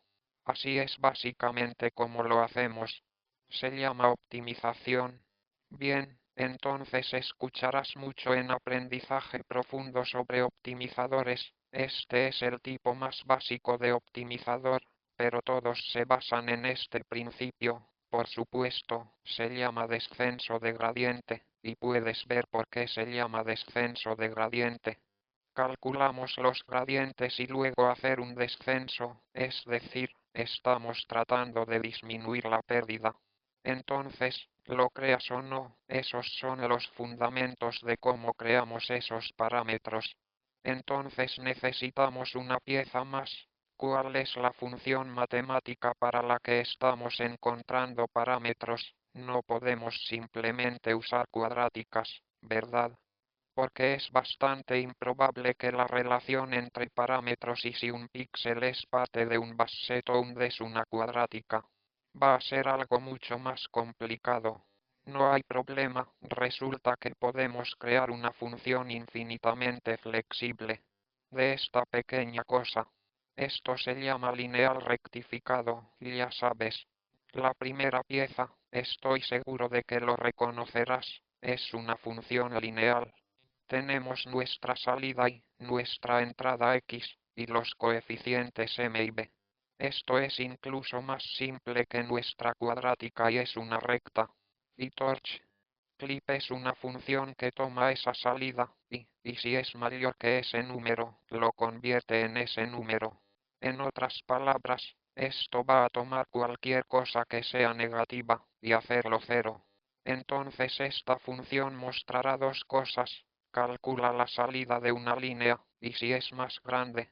A: Así es básicamente como lo hacemos. Se llama optimización. Bien, entonces escucharás mucho en aprendizaje profundo sobre optimizadores. Este es el tipo más básico de optimizador, pero todos se basan en este principio. Por supuesto, se llama descenso de gradiente, y puedes ver por qué se llama descenso de gradiente. Calculamos los gradientes y luego hacer un descenso, es decir, estamos tratando de disminuir la pérdida. Entonces, lo creas o no, esos son los fundamentos de cómo creamos esos parámetros. Entonces necesitamos una pieza más. ¿Cuál es la función matemática para la que estamos encontrando parámetros? No podemos simplemente usar cuadráticas, ¿verdad? Porque es bastante improbable que la relación entre parámetros y si un píxel es parte de un basset o es una cuadrática, va a ser algo mucho más complicado. No hay problema, resulta que podemos crear una función infinitamente flexible de esta pequeña cosa. Esto se llama lineal rectificado, ya sabes. La primera pieza, estoy seguro de que lo reconocerás, es una función lineal. Tenemos nuestra salida y nuestra entrada x, y los coeficientes m y b. Esto es incluso más simple que nuestra cuadrática y es una recta. Y torch clip es una función que toma esa salida, y si es mayor que ese número, lo convierte en ese número. En otras palabras, esto va a tomar cualquier cosa que sea negativa, y hacerlo cero. Entonces esta función mostrará dos cosas. Calcula la salida de una línea, y si es más grande,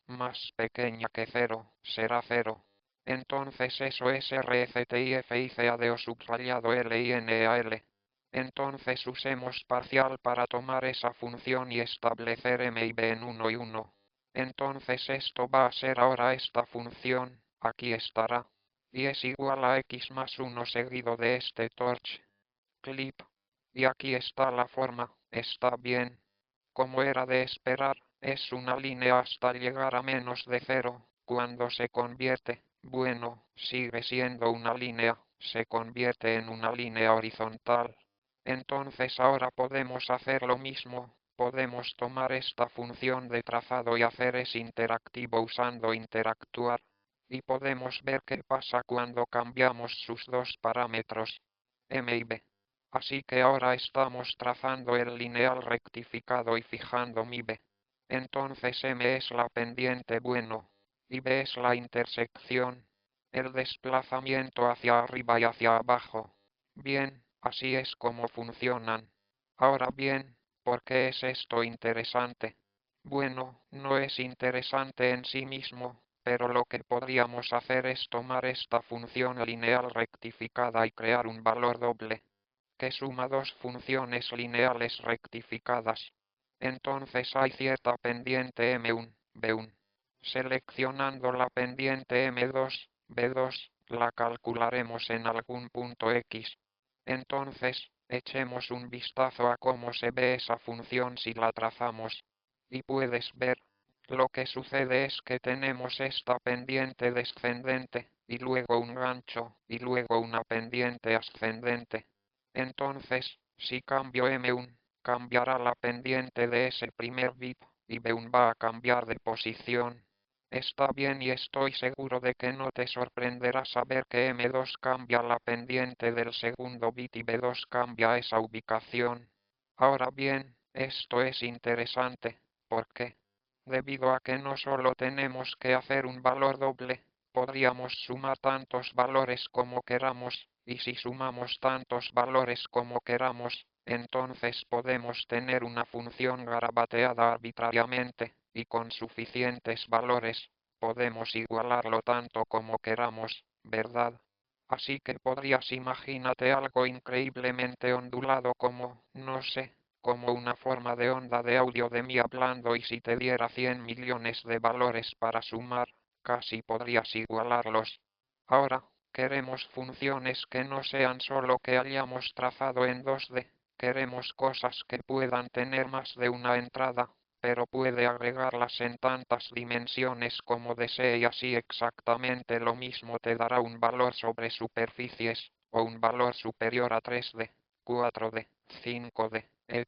A: más pequeña que cero, será cero. Entonces eso es RCTIFICAD o subrayado LINEAL. Entonces usemos parcial para tomar esa función y establecer m y b en 1 y 1. Entonces esto va a ser ahora esta función, aquí estará, y es igual a x más 1 seguido de este torch clip. Y aquí está la forma, está bien. Como era de esperar, es una línea hasta llegar a menos de cero. Cuando se convierte, bueno, sigue siendo una línea, se convierte en una línea horizontal. Entonces ahora podemos hacer lo mismo, podemos tomar esta función de trazado y hacer es interactivo usando interactuar. Y podemos ver qué pasa cuando cambiamos sus dos parámetros, m y b. Así que ahora estamos trazando el lineal rectificado y fijando mi b. Entonces m es la pendiente bueno, y b es la intersección, el desplazamiento hacia arriba y hacia abajo. Bien, así es como funcionan. Ahora bien, ¿Por qué es esto interesante? Bueno, no es interesante en sí mismo, pero lo que podríamos hacer es tomar esta función lineal rectificada y crear un valor doble, que suma dos funciones lineales rectificadas. Entonces hay cierta pendiente M1, B1. Seleccionando la pendiente M2, B2, la calcularemos en algún punto X. Entonces, echemos un vistazo a cómo se ve esa función si la trazamos. Y puedes ver, lo que sucede es que tenemos esta pendiente descendente, y luego un gancho, y luego una pendiente ascendente. Entonces, si cambio M1, cambiará la pendiente de ese primer bit, y B1 va a cambiar de posición. Está bien y estoy seguro de que no te sorprenderá saber que M2 cambia la pendiente del segundo bit y B2 cambia esa ubicación. Ahora bien, esto es interesante. ¿Por qué? Debido a que no solo tenemos que hacer un valor doble, podríamos sumar tantos valores como queramos, y si sumamos tantos valores como queramos, entonces podemos tener una función garabateada arbitrariamente, y con suficientes valores, podemos igualarlo tanto como queramos, ¿verdad? Así que podrías imagínate algo increíblemente ondulado como, no sé, como una forma de onda de audio de mí hablando, y si te diera 100 millones de valores para sumar, casi podrías igualarlos. Ahora, queremos funciones que no sean solo que hayamos trazado en 2D, queremos cosas que puedan tener más de una entrada, pero puede agregarlas en tantas dimensiones como desee, y así exactamente lo mismo te dará un valor sobre superficies, o un valor superior a 3D, 4D, 5D, etc.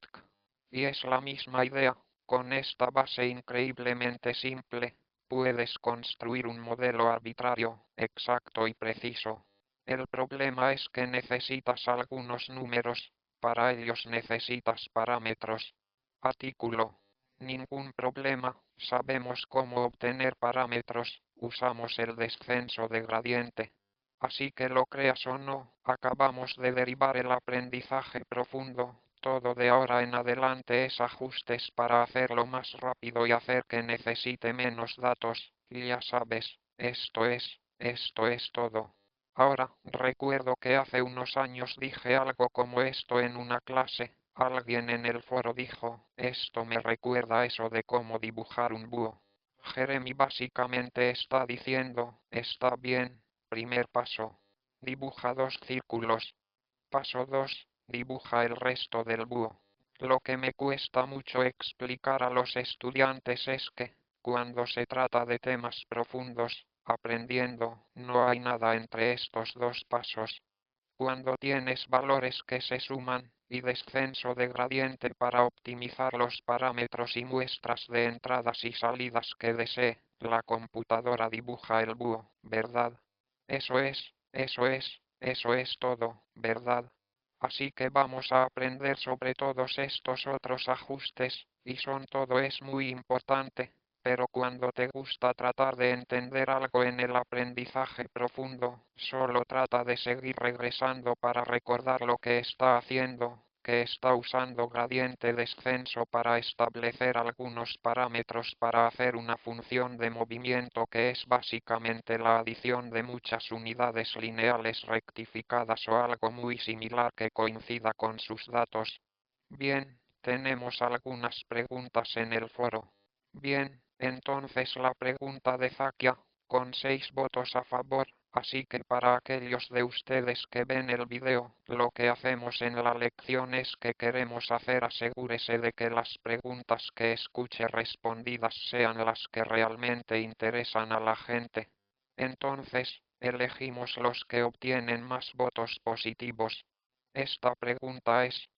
A: Y es la misma idea, con esta base increíblemente simple, puedes construir un modelo arbitrario, exacto y preciso. El problema es que necesitas algunos números, para ellos necesitas parámetros. Artículo. Ningún problema, sabemos cómo obtener parámetros, usamos el descenso de gradiente. Así que lo creas o no, acabamos de derivar el aprendizaje profundo. Todo de ahora en adelante es ajustes para hacerlo más rápido y hacer que necesite menos datos. Y ya sabes, esto es todo. Ahora, recuerdo que hace unos años dije algo como esto en una clase. Alguien en el foro dijo, esto me recuerda a eso de cómo dibujar un búho. Jeremy básicamente está diciendo, está bien, primer paso. Dibuja dos círculos. Paso 2. Dibuja el resto del búho. Lo que me cuesta mucho explicar a los estudiantes es que, cuando se trata de temas profundos, aprendiendo, no hay nada entre estos dos pasos. Cuando tienes valores que se suman, y descenso de gradiente para optimizar los parámetros y muestras de entradas y salidas que desee, la computadora dibuja el búho, ¿verdad? Eso es todo, ¿verdad? Así que vamos a aprender sobre todos estos otros ajustes, y todo es muy importante. Pero cuando te gusta tratar de entender algo en el aprendizaje profundo, solo trata de seguir regresando para recordar lo que está haciendo, que está usando gradiente descenso para establecer algunos parámetros para hacer una función de movimiento que es básicamente la adición de muchas unidades lineales rectificadas o algo muy similar que coincida con sus datos. Bien, tenemos algunas preguntas en el foro. Bien, entonces la pregunta de Zakia, con 6 votos a favor, así que para aquellos de ustedes que ven el video, lo que hacemos en la lección es que queremos hacer, asegúrese de que las preguntas que escuche respondidas sean las que realmente interesan a la gente. Entonces, elegimos los que obtienen más votos positivos. Esta pregunta es,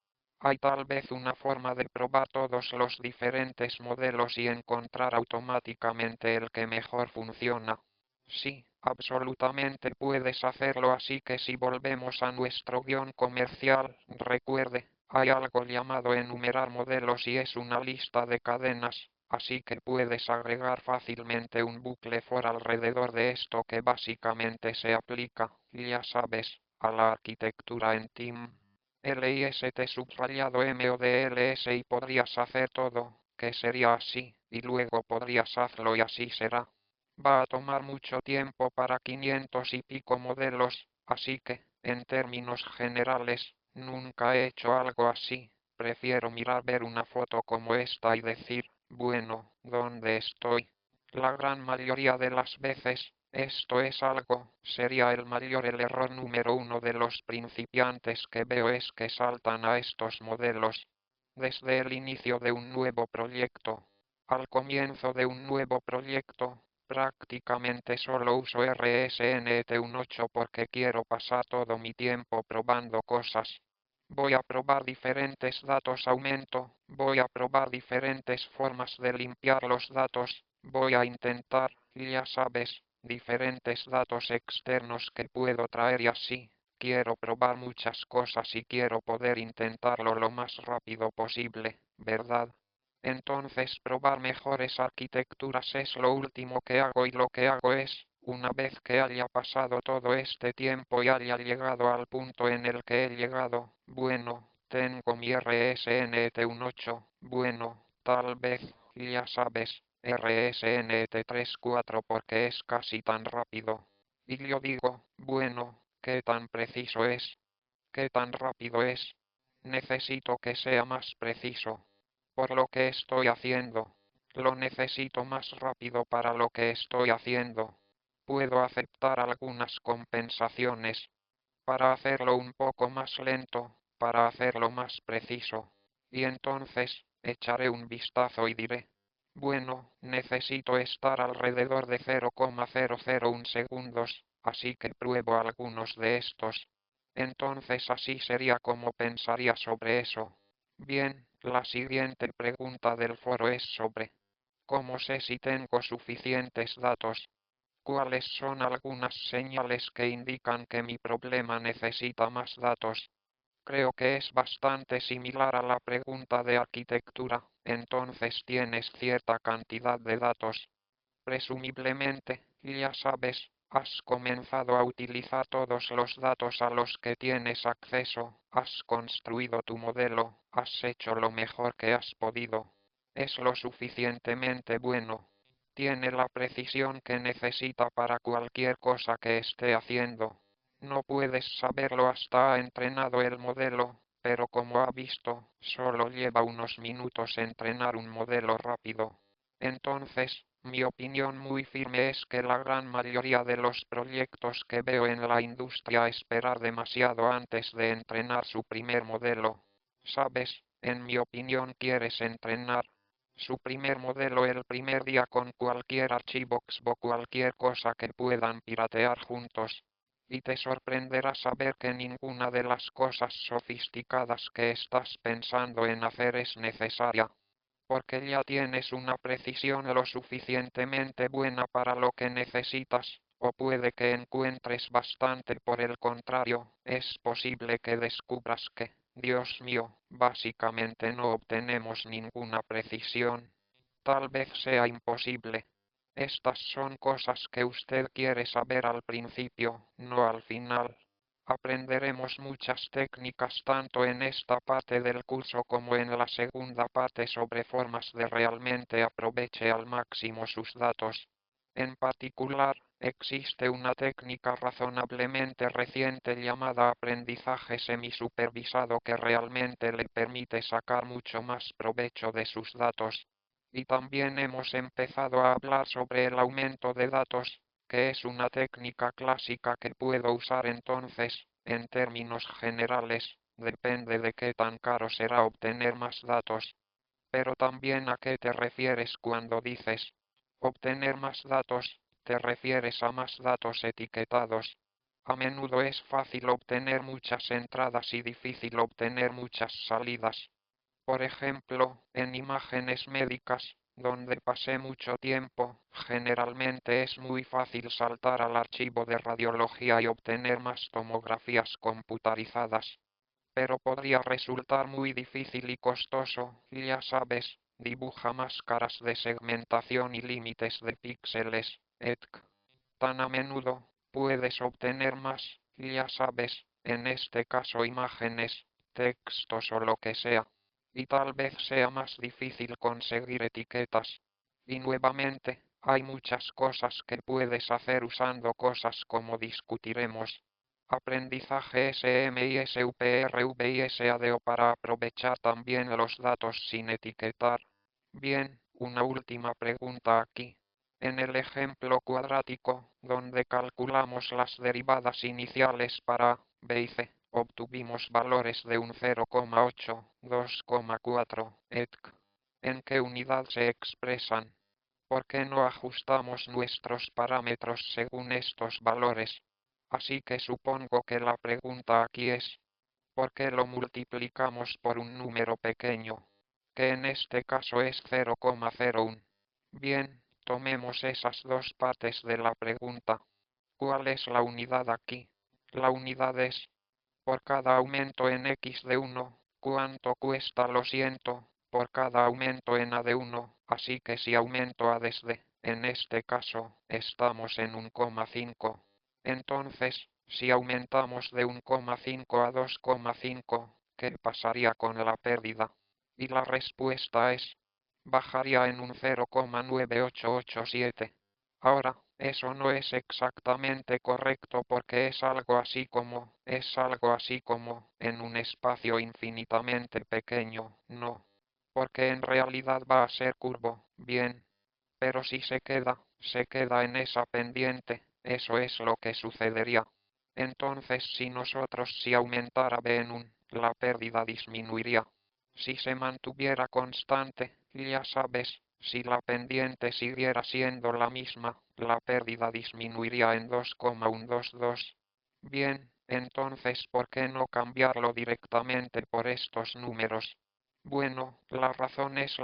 A: ¿hay tal vez una forma de probar todos los diferentes modelos y encontrar automáticamente el que mejor funciona? Sí, absolutamente puedes hacerlo, así que si volvemos a nuestro guión comercial, recuerde, hay algo llamado enumerar modelos y es una lista de cadenas, así que puedes agregar fácilmente un bucle for alrededor de esto que básicamente se aplica, ya sabes, a la arquitectura en TIM. LIST subrayado MODLS y podrías hacer todo, que sería así, y luego podrías hacerlo y así será. Va a tomar mucho tiempo para 500 y pico modelos, así que, en términos generales, nunca he hecho algo así. Prefiero ver una foto como esta y decir, bueno, ¿dónde estoy? La gran mayoría de las veces, esto es algo, sería el error número uno de los principiantes que veo es que saltan a estos modelos. Desde el inicio de un nuevo proyecto, al comienzo de un nuevo proyecto, prácticamente solo uso RSNet 1.8 porque quiero pasar todo mi tiempo probando cosas. Voy a probar diferentes datos aumento, voy a probar diferentes formas de limpiar los datos, voy a intentar, ya sabes, diferentes datos externos que puedo traer y así. Quiero probar muchas cosas y quiero poder intentarlo lo más rápido posible, ¿verdad? Entonces probar mejores arquitecturas es lo último que hago y lo que hago es, una vez que haya pasado todo este tiempo y haya llegado al punto en el que he llegado, bueno, tengo mi RSNet 1.8, bueno, tal vez, ya sabes, RSNet 3.4 porque es casi tan rápido. Y yo digo, bueno, ¿qué tan preciso es? ¿Qué tan rápido es? Necesito que sea más preciso. Por lo que estoy haciendo. Lo necesito más rápido para lo que estoy haciendo. Puedo aceptar algunas compensaciones. Para hacerlo un poco más lento, para hacerlo más preciso. Y entonces, echaré un vistazo y diré. Bueno, necesito estar alrededor de 0,001 segundos, así que pruebo algunos de estos. Entonces así sería como pensaría sobre eso. Bien, la siguiente pregunta del foro es sobre ¿cómo sé si tengo suficientes datos? ¿Cuáles son algunas señales que indican que mi problema necesita más datos? Creo que es bastante similar a la pregunta de arquitectura, entonces tienes cierta cantidad de datos. Presumiblemente, ya sabes, has comenzado a utilizar todos los datos a los que tienes acceso, has construido tu modelo, has hecho lo mejor que has podido. Es lo suficientemente bueno. Tiene la precisión que necesita para cualquier cosa que esté haciendo. No puedes saberlo hasta ha entrenado el modelo, pero como ha visto, solo lleva unos minutos entrenar un modelo rápido. Entonces, mi opinión muy firme es que la gran mayoría de los proyectos que veo en la industria esperar demasiado antes de entrenar su primer modelo. ¿Sabes? En mi opinión quieres entrenar su primer modelo el primer día con cualquier archivo o cualquier cosa que puedan piratear juntos. Y te sorprenderá saber que ninguna de las cosas sofisticadas que estás pensando en hacer es necesaria porque ya tienes una precisión lo suficientemente buena para lo que necesitas, o puede que encuentres bastante por el contrario, es posible que descubras que, Dios mío, básicamente no obtenemos ninguna precisión. Tal vez sea imposible. Estas son cosas que usted quiere saber al principio, no al final. Aprenderemos muchas técnicas tanto en esta parte del curso como en la segunda parte sobre formas de realmente aproveche al máximo sus datos. En particular, existe una técnica razonablemente reciente llamada aprendizaje semisupervisado que realmente le permite sacar mucho más provecho de sus datos. Y también hemos empezado a hablar sobre el aumento de datos, que es una técnica clásica que puedo usar entonces, en términos generales, depende de qué tan caro será obtener más datos. Pero también a qué te refieres cuando dices obtener más datos, te refieres a más datos etiquetados. A menudo es fácil obtener muchas entradas y difícil obtener muchas salidas. Por ejemplo, en imágenes médicas, donde pasé mucho tiempo, generalmente es muy fácil saltar al archivo de radiología y obtener más tomografías computarizadas. Pero podría resultar muy difícil y costoso, ya sabes, dibuja máscaras de segmentación y límites de píxeles, etc. Tan a menudo, puedes obtener más, ya sabes, en este caso imágenes, textos o lo que sea. Y tal vez sea más difícil conseguir etiquetas. Y nuevamente, hay muchas cosas que puedes hacer usando cosas como discutiremos. Aprendizaje SMI, SUPRV y SADO para aprovechar también los datos sin etiquetar. Bien, una última pregunta aquí. En el ejemplo cuadrático, donde calculamos las derivadas iniciales para b y c, obtuvimos valores de un 0,8, 2,4, etc. ¿En qué unidad se expresan? ¿Por qué no ajustamos nuestros parámetros según estos valores? Así que supongo que la pregunta aquí es, ¿por qué lo multiplicamos por un número pequeño, que en este caso es 0,01? Bien, tomemos esas dos partes de la pregunta. ¿Cuál es la unidad aquí? La unidad es, por cada aumento en x de 1, ¿cuánto cuesta? Lo siento, por cada aumento en a de 1, así que si aumento a desde, en este caso, estamos en 1,5. Entonces, si aumentamos de 1,5 a 2,5, ¿qué pasaría con la pérdida? Y la respuesta es, bajaría en un 0,9887. Ahora, eso no es exactamente correcto porque es algo así como, en un espacio infinitamente pequeño, no. Porque en realidad va a ser curvo, bien. Pero si se queda en esa pendiente, eso es lo que sucedería. Entonces si aumentara b en 1, la pérdida disminuiría. Si se mantuviera constante, ya sabes, si la pendiente siguiera siendo la misma, la pérdida disminuiría en 2,122. Bien, entonces ¿por qué no cambiarlo directamente por estos números? Bueno, la razón es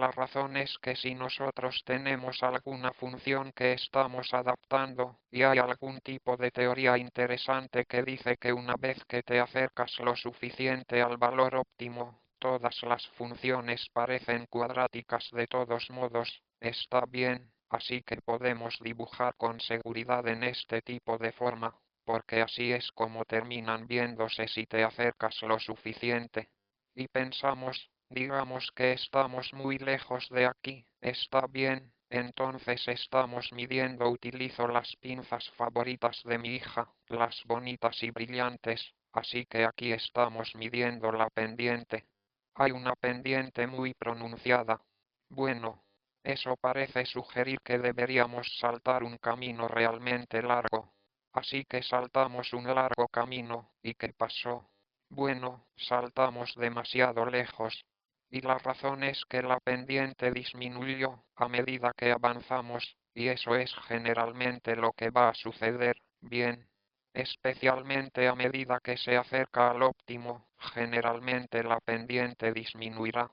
A: que si nosotros tenemos alguna función que estamos adaptando, y hay algún tipo de teoría interesante que dice que una vez que te acercas lo suficiente al valor óptimo, todas las funciones parecen cuadráticas de todos modos, está bien, así que podemos dibujar con seguridad en este tipo de forma, porque así es como terminan viéndose si te acercas lo suficiente. Y pensamos, digamos que estamos muy lejos de aquí, está bien, entonces estamos midiendo. Utilizo las pinzas favoritas de mi hija, las bonitas y brillantes, así que aquí estamos midiendo la pendiente. Hay una pendiente muy pronunciada. Bueno, eso parece sugerir que deberíamos saltar un camino realmente largo. Así que saltamos un largo camino, ¿y qué pasó? Bueno, saltamos demasiado lejos. Y la razón es que la pendiente disminuyó a medida que avanzamos, y eso es generalmente lo que va a suceder, bien. Especialmente a medida que se acerca al óptimo, generalmente la pendiente disminuirá.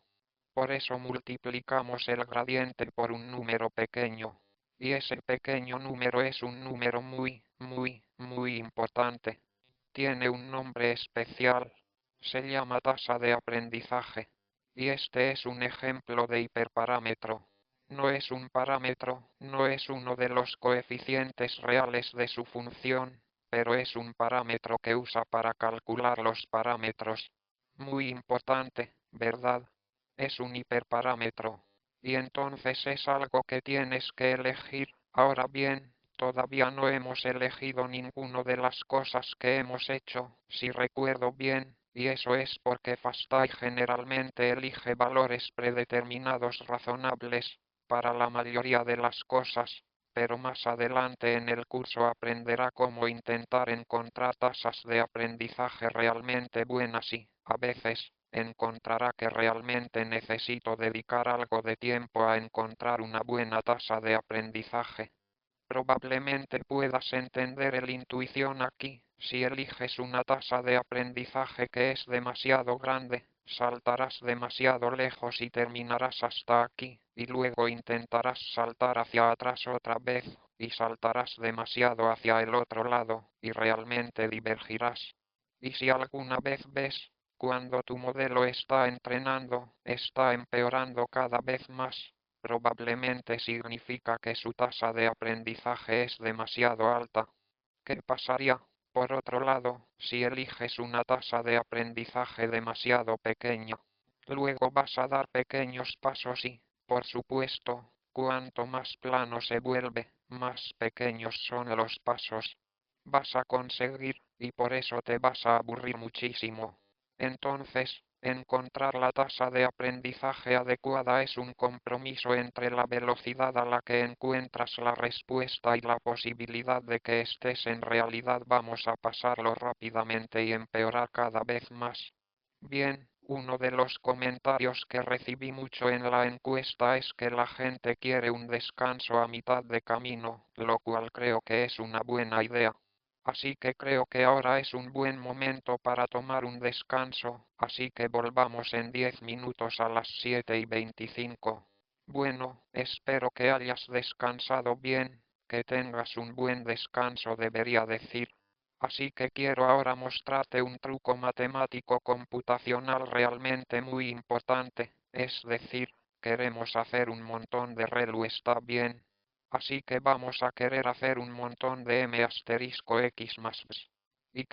A: Por eso multiplicamos el gradiente por un número pequeño. Y ese pequeño número es un número muy importante. Tiene un nombre especial. Se llama tasa de aprendizaje. Y este es un ejemplo de hiperparámetro. No es un parámetro, no es uno de los coeficientes reales de su función, pero es un parámetro que usa para calcular los parámetros. Muy importante, ¿verdad? Es un hiperparámetro. Y entonces es algo que tienes que elegir. Ahora bien, todavía no hemos elegido ninguno de las cosas que hemos hecho, si recuerdo bien, y eso es porque FASTAI generalmente elige valores predeterminados razonables para la mayoría de las cosas, pero más adelante en el curso aprenderá cómo intentar encontrar tasas de aprendizaje realmente buenas y, a veces, encontrará que realmente necesito dedicar algo de tiempo a encontrar una buena tasa de aprendizaje. Probablemente puedas entender el intuición aquí. Si eliges una tasa de aprendizaje que es demasiado grande, saltarás demasiado lejos y terminarás hasta aquí, y luego intentarás saltar hacia atrás otra vez, y saltarás demasiado hacia el otro lado, y realmente divergirás. Y si alguna vez ves, cuando tu modelo está entrenando, está empeorando cada vez más, probablemente significa que su tasa de aprendizaje es demasiado alta. ¿Qué pasaría? Por otro lado, si eliges una tasa de aprendizaje demasiado pequeña, luego vas a dar pequeños pasos y, por supuesto, cuanto más plano se vuelve, más pequeños son los pasos. Vas a conseguir, y por eso te vas a aburrir muchísimo. Entonces, encontrar la tasa de aprendizaje adecuada es un compromiso entre la velocidad a la que encuentras la respuesta y la posibilidad de que estés en realidad. Vamos a pasarlo rápidamente y empeorar cada vez más. Bien, uno de los comentarios que recibí mucho en la encuesta es que la gente quiere un descanso a mitad de camino, lo cual creo que es una buena idea. Así que creo que ahora es un buen momento para tomar un descanso, así que volvamos en 10 minutos a las 7:25. Bueno, espero que hayas descansado bien, que tengas un buen descanso debería decir. Así que quiero ahora mostrarte un truco matemático computacional realmente muy importante, es decir, queremos hacer un montón de ReLU, ¿está bien? Así que vamos a querer hacer un montón de m asterisco x más b. Y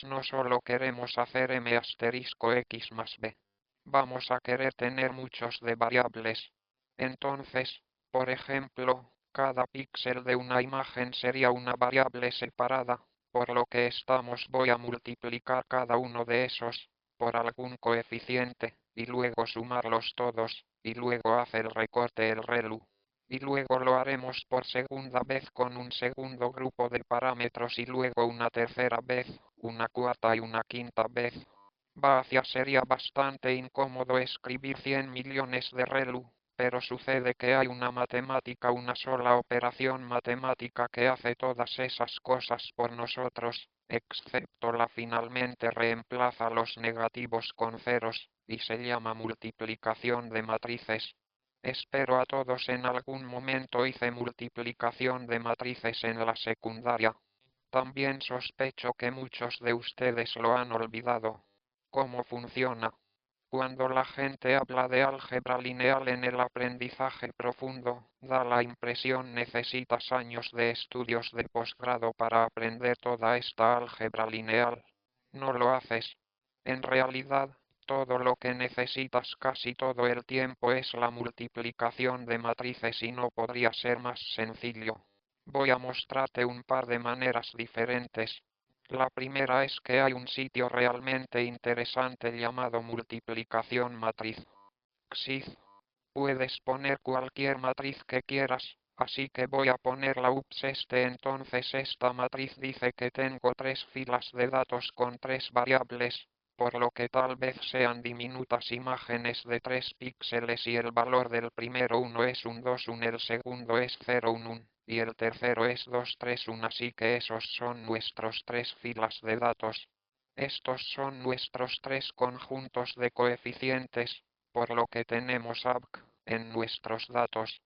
A: no solo queremos hacer m asterisco x más b. Vamos a querer tener muchos de variables. Entonces, por ejemplo, cada píxel de una imagen sería una variable separada, por lo que voy a multiplicar cada uno de esos por algún coeficiente, y luego sumarlos todos, y luego hacer el recorte el ReLU. Y luego lo haremos por segunda vez con un segundo grupo de parámetros y luego una tercera vez, una cuarta y una quinta vez. Sería bastante incómodo escribir 100 millones de ReLU, pero sucede que hay una sola operación matemática que hace todas esas cosas por nosotros, excepto la finalmente reemplaza los negativos con ceros, y se llama multiplicación de matrices. Espero a todos en algún momento hice multiplicación de matrices en la secundaria. También sospecho que muchos de ustedes lo han olvidado. ¿Cómo funciona? Cuando la gente habla de álgebra lineal en el aprendizaje profundo, da la impresión necesitas años de estudios de posgrado para aprender toda esta álgebra lineal. No lo haces. En realidad, todo lo que necesitas casi todo el tiempo es la multiplicación de matrices y no podría ser más sencillo. Voy a mostrarte un par de maneras diferentes. La primera es que hay un sitio realmente interesante llamado multiplicación matriz. XIZ. Puedes poner cualquier matriz que quieras, así que voy a poner la entonces esta matriz dice que tengo 3 filas de datos con 3 variables, por lo que tal vez sean diminutas imágenes de 3 píxeles y el valor del primero 1 es un 2 1, el segundo es 0 1 1, y el tercero es 2 3 1, así que esos son nuestros 3 filas de datos. Estos son nuestros 3 conjuntos de coeficientes, por lo que tenemos ABC en nuestros datos.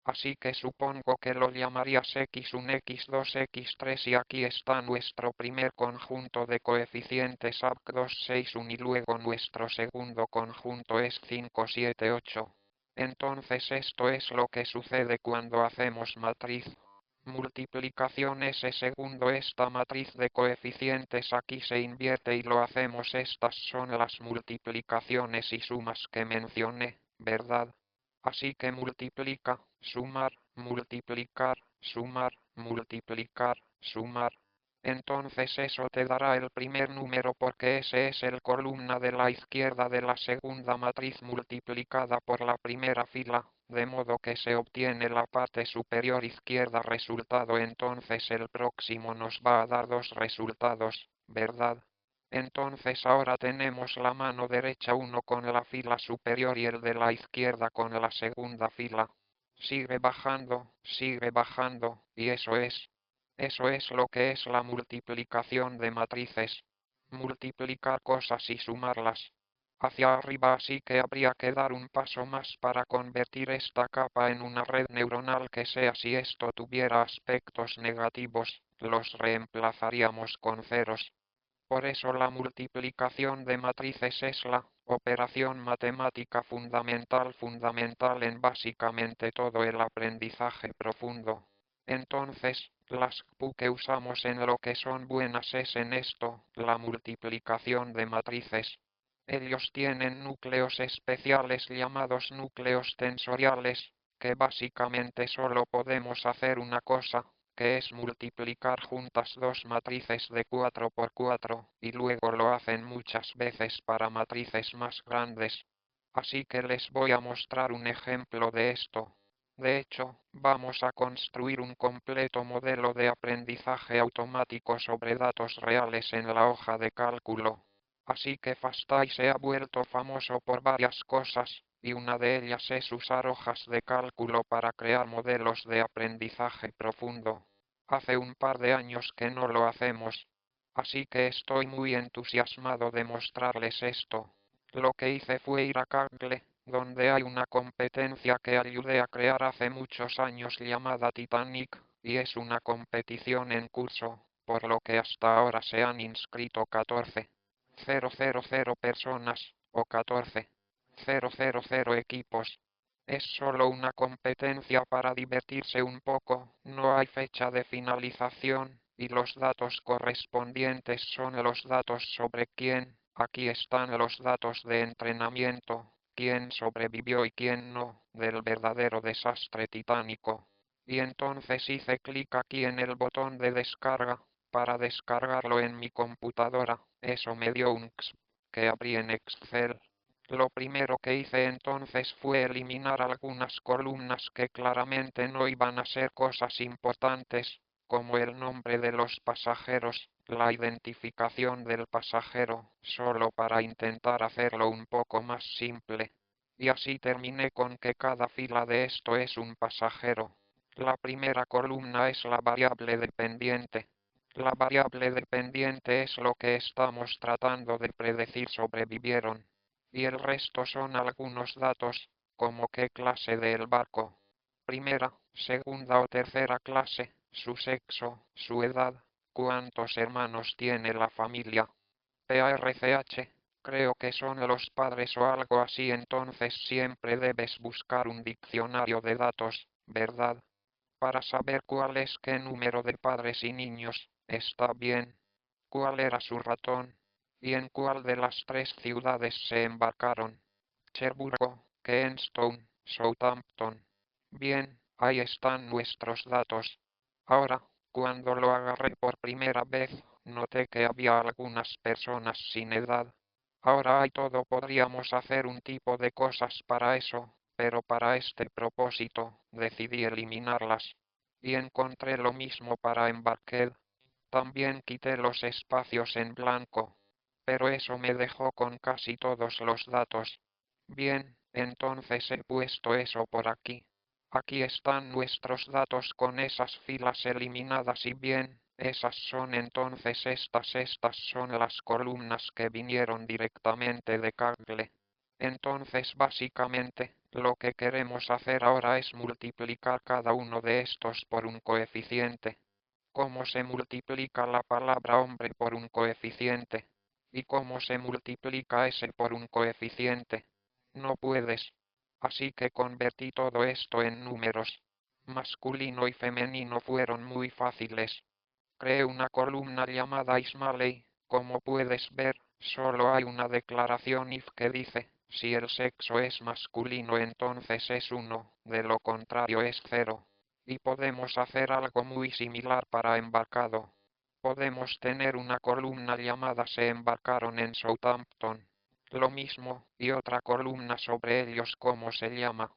A: Así que supongo que lo llamarías x1, x2, x3 y aquí está nuestro primer conjunto de coeficientes ABC 2, 6, 1 y luego nuestro segundo conjunto es 5, 7, 8. Entonces esto es lo que sucede cuando hacemos matriz. Multiplicación S segundo esta matriz de coeficientes aquí se invierte y lo hacemos. Estas son las multiplicaciones y sumas que mencioné, ¿verdad? Así que multiplica, sumar, multiplicar, sumar, multiplicar, sumar. Entonces eso te dará el primer número porque ese es el columna de la izquierda de la segunda matriz multiplicada por la primera fila, de modo que se obtiene la parte superior izquierda resultado. Entonces el próximo nos va a dar 2 resultados, ¿verdad? Entonces ahora tenemos la mano derecha 1 con la fila superior y el de la izquierda con la segunda fila. Sigue bajando, y eso es lo que es la multiplicación de matrices. Multiplicar cosas y sumarlas hacia arriba, así que habría que dar un paso más para convertir esta capa en una red neuronal que sea. Si esto tuviera aspectos negativos, los reemplazaríamos con ceros. Por eso la multiplicación de matrices es la operación matemática fundamental en básicamente todo el aprendizaje profundo. Entonces, Las Q que usamos en lo que son buenas es en esto, la multiplicación de matrices. Ellos tienen núcleos especiales llamados núcleos tensoriales, que básicamente solo podemos hacer una cosa, que es multiplicar juntas dos matrices de 4 por 4, y luego lo hacen muchas veces para matrices más grandes. Así que les voy a mostrar un ejemplo de esto. De hecho, vamos a construir un completo modelo de aprendizaje automático sobre datos reales en la hoja de cálculo. Así que FASTAI se ha vuelto famoso por varias cosas, y una de ellas es usar hojas de cálculo para crear modelos de aprendizaje profundo. Hace un par de años que no lo hacemos, así que estoy muy entusiasmado de mostrarles esto. Lo que hice fue ir a Kaggle, donde hay una competencia que ayudé a crear hace muchos años llamada Titanic, y es una competición en curso, por lo que hasta ahora se han inscrito 14,000 personas, o 14,000 equipos. Es solo una competencia para divertirse un poco, no hay fecha de finalización, y los datos correspondientes son los datos sobre quién. Aquí están los datos de entrenamiento, quién sobrevivió y quién no, del verdadero desastre titánico. Y entonces hice clic aquí en el botón de descarga, para descargarlo en mi computadora. Eso me dio un XP, que abrí en Excel. Lo primero que hice entonces fue eliminar algunas columnas que claramente no iban a ser cosas importantes, como el nombre de los pasajeros, la identificación del pasajero, solo para intentar hacerlo un poco más simple. Y así terminé con que cada fila de esto es un pasajero. La primera columna es la variable dependiente. La variable dependiente es lo que estamos tratando de predecir sobrevivieron. Y el resto son algunos datos, como qué clase del barco. Primera, segunda o tercera clase, su sexo, su edad, cuántos hermanos tiene la familia. PARCH, creo que son los padres o algo así, entonces siempre debes buscar un diccionario de datos, ¿verdad? Para saber cuál es qué número de padres y niños. Está bien. ¿Cuál era su ratón? ¿Y en cuál de las tres ciudades se embarcaron? Cherburgo, Kensington, Southampton. Bien, ahí están nuestros datos. Ahora, cuando lo agarré por primera vez, noté que había algunas personas sin edad. Ahora hay todo, podríamos hacer un tipo de cosas para eso, pero para este propósito, decidí eliminarlas. Y encontré lo mismo para Embarked. También quité los espacios en blanco, pero eso me dejó con casi todos los datos. Bien, entonces he puesto eso por aquí. Aquí están nuestros datos con esas filas eliminadas y bien, esas son entonces estas son las columnas que vinieron directamente de Kaggle. Entonces básicamente, lo que queremos hacer ahora es multiplicar cada uno de estos por un coeficiente. ¿Cómo se multiplica la palabra hombre por un coeficiente? ¿Y cómo se multiplica ese por un coeficiente? No puedes. Así que convertí todo esto en números. Masculino y femenino fueron muy fáciles. Creé una columna llamada Ismalley. Como puedes ver, solo hay una declaración if que dice, si el sexo es masculino entonces es 1, de lo contrario es 0. Y podemos hacer algo muy similar para embarcado. Podemos tener una columna llamada se embarcaron en Southampton. Lo mismo, y otra columna sobre ellos como se llama.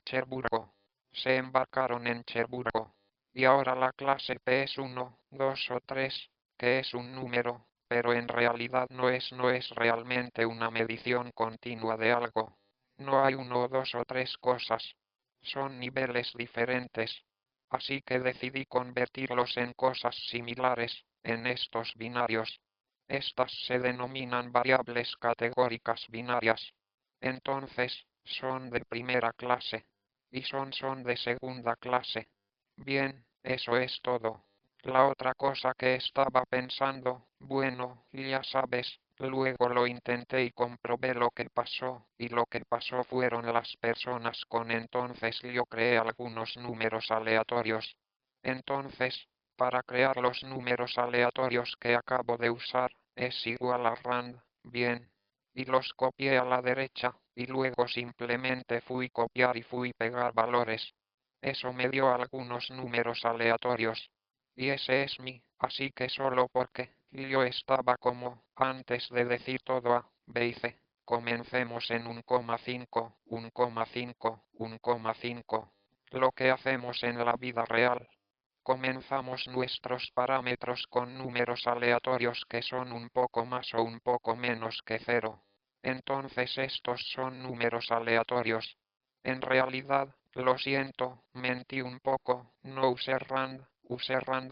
A: Cherburgo. Se embarcaron en Cherburgo. Y ahora la clase P es 1, 2 o 3, que es un número, pero en realidad no es realmente una medición continua de algo. No hay uno o dos o tres cosas. Son niveles diferentes. Así que decidí convertirlos en cosas similares, en estos binarios. Estas se denominan variables categóricas binarias. Entonces, son de primera clase. Y son de segunda clase. Bien, eso es todo. La otra cosa que estaba pensando, bueno, ya sabes, luego lo intenté y comprobé lo que pasó, y lo que pasó fueron las personas con entonces yo creé algunos números aleatorios. Entonces, para crear los números aleatorios que acabo de usar, es igual a rand, bien. Y los copié a la derecha, y luego simplemente fui copiar y fui pegar valores. Eso me dio algunos números aleatorios. Y ese es mi, así que solo porque yo estaba como, antes de decir todo A, B y C, comencemos en 1,5, 1,5, 1,5. Lo que hacemos en la vida real. Comenzamos nuestros parámetros con números aleatorios que son un poco más o un poco menos que cero. Entonces estos son números aleatorios. En realidad, lo siento, mentí un poco, no usé rand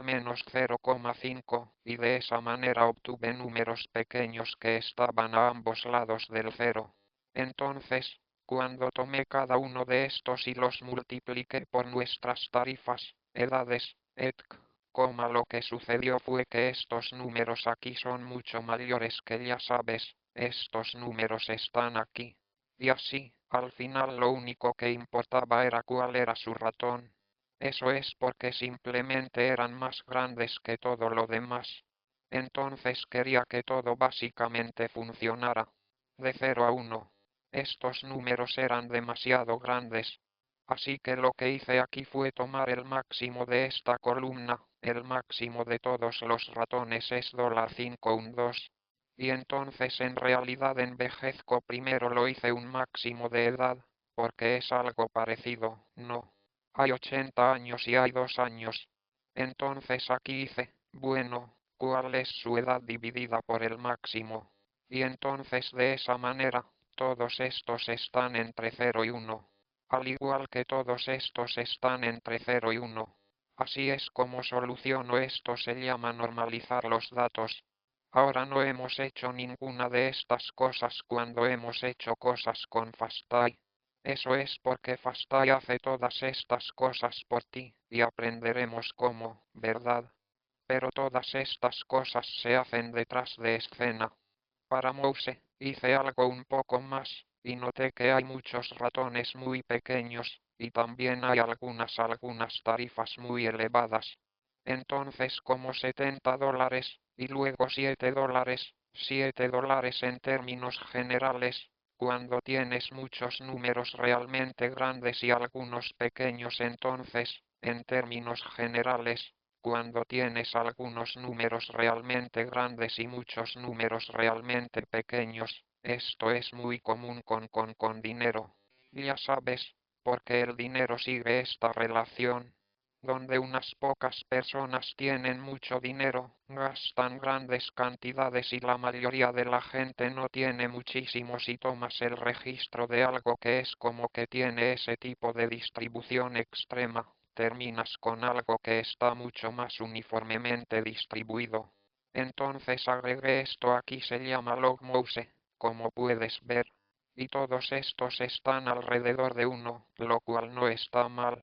A: menos 0,5, y de esa manera obtuve números pequeños que estaban a ambos lados del cero. Entonces, cuando tomé cada uno de estos y los multipliqué por nuestras tarifas, edades, etc., lo que sucedió fue que estos números aquí son mucho mayores que ya sabes, estos números están aquí. Y así, al final lo único que importaba era cuál era su ratón. Eso es porque simplemente eran más grandes que todo lo demás. Entonces quería que todo básicamente funcionara. De 0 a 1. Estos números eran demasiado grandes. Así que lo que hice aquí fue tomar el máximo de esta columna, el máximo de todos los ratones es $512. Y entonces en realidad envejezco primero lo hice un máximo de edad, porque es algo parecido, no. Hay 80 años y hay 2 años. Entonces aquí hice, bueno, ¿cuál es su edad dividida por el máximo? Y entonces de esa manera, todos estos están entre 0 y 1. Al igual que todos estos están entre 0 y 1. Así es como soluciono esto, se llama normalizar los datos. Ahora no hemos hecho ninguna de estas cosas cuando hemos hecho cosas con FASTAI. Eso es porque FASTAI hace todas estas cosas por ti, y aprenderemos cómo, ¿verdad? Pero todas estas cosas se hacen detrás de escena. Para Mouse, hice algo un poco más, y noté que hay muchos ratones muy pequeños, y también hay algunas tarifas muy elevadas. Entonces como $70, y luego $7, $7 en términos generales, cuando tienes muchos números realmente grandes y algunos pequeños entonces, en términos generales, cuando tienes algunos números realmente grandes y muchos números realmente pequeños, esto es muy común con dinero. Ya sabes, porque el dinero sigue esta relación. Donde unas pocas personas tienen mucho dinero, gastan grandes cantidades y la mayoría de la gente no tiene muchísimo. Si tomas el registro de algo que es como que tiene ese tipo de distribución extrema, terminas con algo que está mucho más uniformemente distribuido. Entonces agregué esto aquí, se llama logmouse, como puedes ver. Y todos estos están alrededor de 1, lo cual no está mal.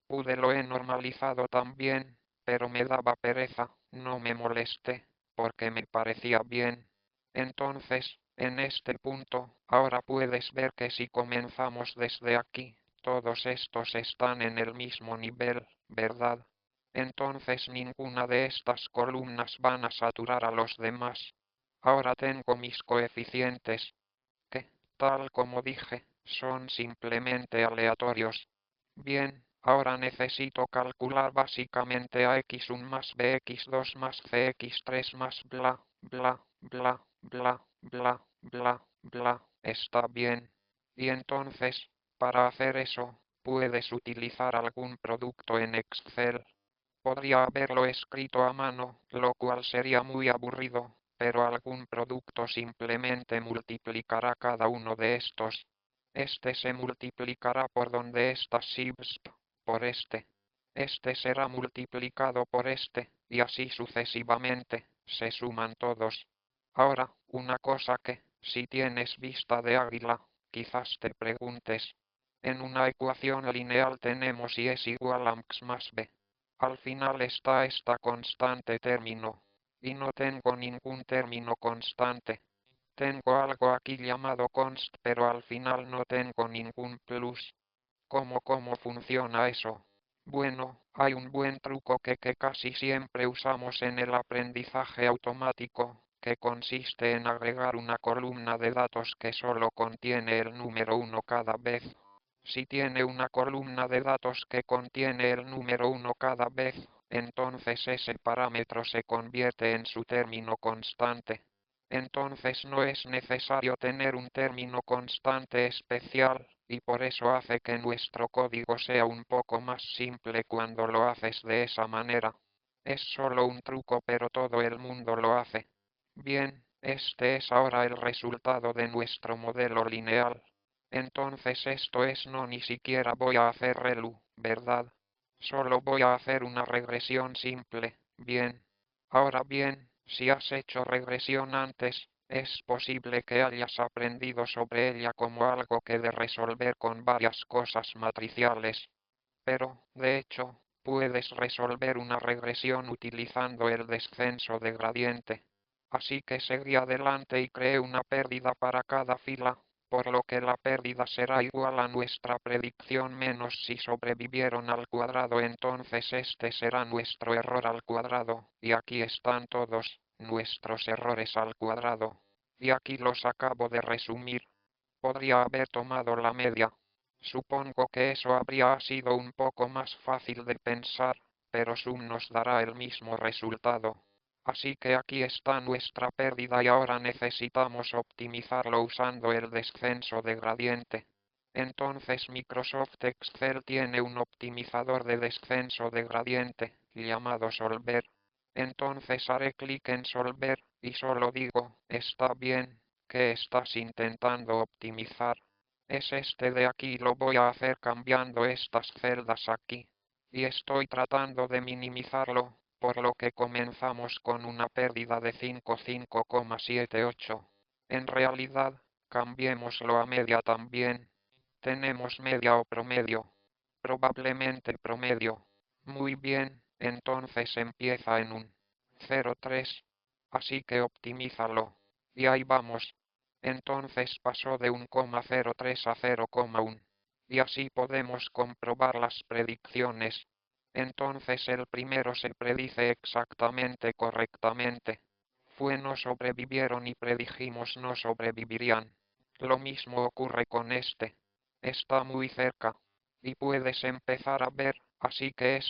A: Lo he normalizado también, pero me daba pereza, no me molesté, porque me parecía bien. Entonces, en este punto, ahora puedes ver que si comenzamos desde aquí, todos estos están en el mismo nivel, ¿verdad? Entonces ninguna de estas columnas van a saturar a los demás. Ahora tengo mis coeficientes, que, tal como dije, son simplemente aleatorios. Bien, ahora necesito calcular básicamente a x1 más bx2 más cx3 más bla, bla, bla, bla, bla, bla, bla. Está bien. Y entonces, para hacer eso, puedes utilizar algún producto en Excel. Podría haberlo escrito a mano, lo cual sería muy aburrido, pero algún producto simplemente multiplicará cada uno de estos. Este se multiplicará por donde está SIBSP, por este. Este será multiplicado por este, y así sucesivamente, se suman todos. Ahora, una cosa que, si tienes vista de águila, quizás te preguntes. En una ecuación lineal tenemos y es igual a x más b. Al final está esta constante término. Y no tengo ningún término constante. Tengo algo aquí llamado const, pero al final no tengo ningún plus. ¿Cómo funciona eso? Bueno, hay un buen truco que casi siempre usamos en el aprendizaje automático, que consiste en agregar una columna de datos que solo contiene el número 1 cada vez. Si tiene una columna de datos que contiene el número 1 cada vez, entonces ese parámetro se convierte en su término constante. Entonces no es necesario tener un término constante especial, y por eso hace que nuestro código sea un poco más simple cuando lo haces de esa manera. Es solo un truco, pero todo el mundo lo hace. Bien, este es ahora el resultado de nuestro modelo lineal. Entonces esto es, no, ni siquiera voy a hacer ReLU, ¿verdad? Solo voy a hacer una regresión simple. Bien. Ahora bien, si has hecho regresión antes, es posible que hayas aprendido sobre ella como algo que de resolver con varias cosas matriciales. Pero, de hecho, puedes resolver una regresión utilizando el descenso de gradiente. Así que seguí adelante y creé una pérdida para cada fila, por lo que la pérdida será igual a nuestra predicción menos si sobrevivieron al cuadrado, entonces este será nuestro error al cuadrado, y aquí están todos nuestros errores al cuadrado. Y aquí los acabo de resumir. Podría haber tomado la media. Supongo que eso habría sido un poco más fácil de pensar, pero sum nos dará el mismo resultado. Así que aquí está nuestra pérdida y ahora necesitamos optimizarlo usando el descenso de gradiente. Entonces Microsoft Excel tiene un optimizador de descenso de gradiente, llamado Solver. Entonces haré clic en Solver, y solo digo, está bien, ¿qué estás intentando optimizar? Es este de aquí, lo voy a hacer cambiando estas celdas aquí. Y estoy tratando de minimizarlo, por lo que comenzamos con una pérdida de 5,78. En realidad, cambiémoslo a media también. Tenemos media o promedio. Probablemente promedio. Muy bien, entonces empieza en un 0,3. Así que optimízalo. Y ahí vamos. Entonces pasó de 1,03 a 0,1. Y así podemos comprobar las predicciones. Entonces el primero se predice exactamente correctamente. Fue no sobrevivieron y predijimos no sobrevivirían. Lo mismo ocurre con este. Está muy cerca. Y puedes empezar a ver, así que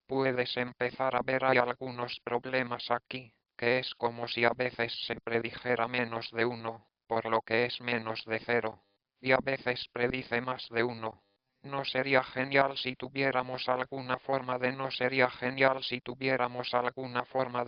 A: puedes empezar a ver hay algunos problemas aquí, que es como si a veces se predijera menos de 1, por lo que es menos de 0, y a veces predice más de 1. No sería genial si tuviéramos alguna forma de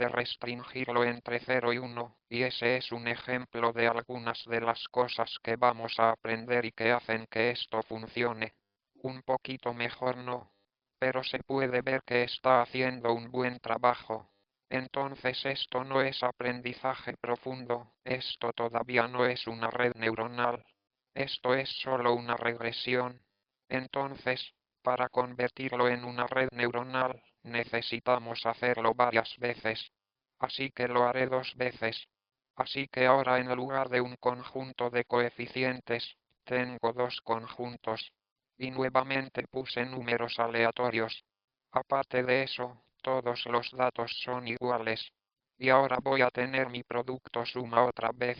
A: restringirlo entre 0 y 1, y ese es un ejemplo de algunas de las cosas que vamos a aprender y que hacen que esto funcione. Un poquito mejor no, pero se puede ver que está haciendo un buen trabajo. Entonces esto no es aprendizaje profundo, esto todavía no es una red neuronal. Esto es solo una regresión. Entonces, para convertirlo en una red neuronal, necesitamos hacerlo varias veces. Así que lo haré 2 veces. Así que ahora en lugar de un conjunto de coeficientes, tengo 2 conjuntos. Y nuevamente puse números aleatorios. Aparte de eso, todos los datos son iguales. Y ahora voy a tener mi producto suma otra vez.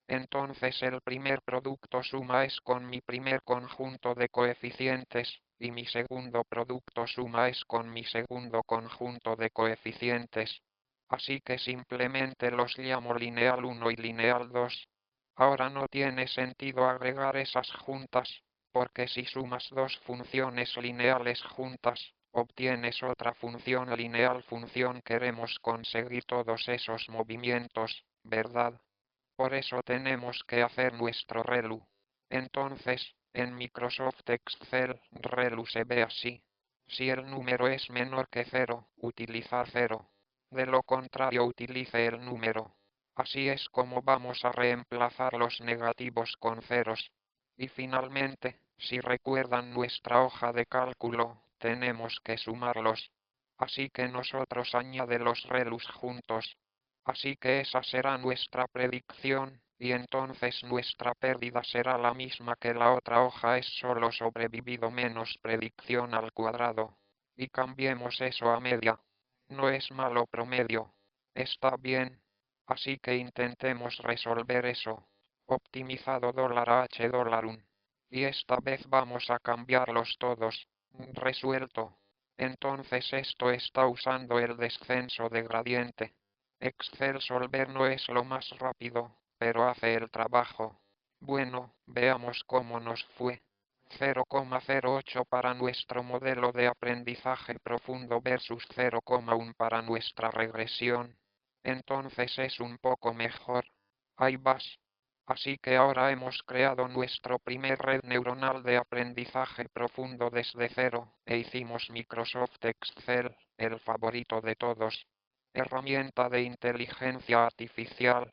A: Entonces el primer producto suma es con mi primer conjunto de coeficientes, y mi segundo producto suma es con mi segundo conjunto de coeficientes. Así que simplemente los llamo lineal 1 y lineal 2. Ahora no tiene sentido agregar esas juntas, porque si sumas dos funciones lineales juntas, obtienes otra función lineal. Queremos conseguir todos esos movimientos, ¿verdad? Por eso tenemos que hacer nuestro ReLU. Entonces, en Microsoft Excel, ReLU se ve así. Si el número es menor que 0, utiliza 0. De lo contrario, utilice el número. Así es como vamos a reemplazar los negativos con ceros. Y finalmente, si recuerdan nuestra hoja de cálculo, tenemos que sumarlos. Así que nosotros añade los ReLUs juntos. Así que esa será nuestra predicción, y entonces nuestra pérdida será la misma que la otra hoja, es solo sobrevivido menos predicción al cuadrado. y cambiemos eso a media. No es malo promedio. Está bien. Así que intentemos resolver eso. Optimizado $H $1. Y esta vez vamos a cambiarlos todos. Resuelto. Entonces esto está usando el descenso de gradiente. Excel Solver no es lo más rápido, pero hace el trabajo. Bueno, veamos cómo nos fue. 0,08 para nuestro modelo de aprendizaje profundo versus 0,1 para nuestra regresión. Entonces es un poco mejor. Ahí vas. Así que ahora hemos creado nuestro primer red neuronal de aprendizaje profundo desde cero, e hicimos Microsoft Excel, el favorito de todos. Herramienta de inteligencia artificial.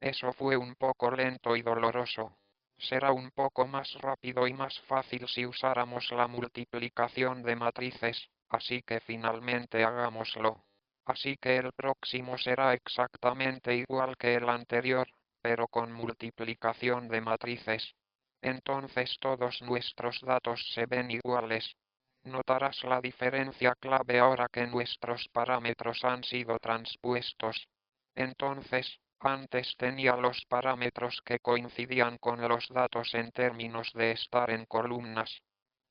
A: Eso fue un poco lento y doloroso. Será un poco más rápido y más fácil si usáramos la multiplicación de matrices, así que finalmente hagámoslo. Así que el próximo será exactamente igual que el anterior, pero con multiplicación de matrices. Entonces todos nuestros datos se ven iguales. Notarás la diferencia clave ahora que nuestros parámetros han sido transpuestos. Entonces, antes tenía los parámetros que coincidían con los datos en términos de estar en columnas.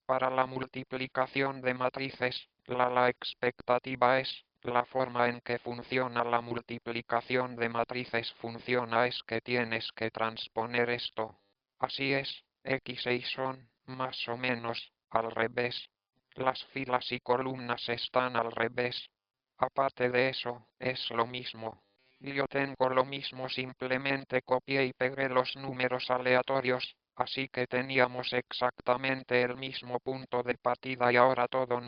A: Para la multiplicación de matrices, la expectativa es, la forma en que funciona la multiplicación de matrices funciona es que tienes que transponer esto. Así es, X y son, más o menos, al revés. Las filas y columnas están al revés. Aparte de eso, es lo mismo. Yo tengo lo mismo, simplemente copié y pegué los números aleatorios, así que teníamos exactamente el mismo punto de partida y ahora todo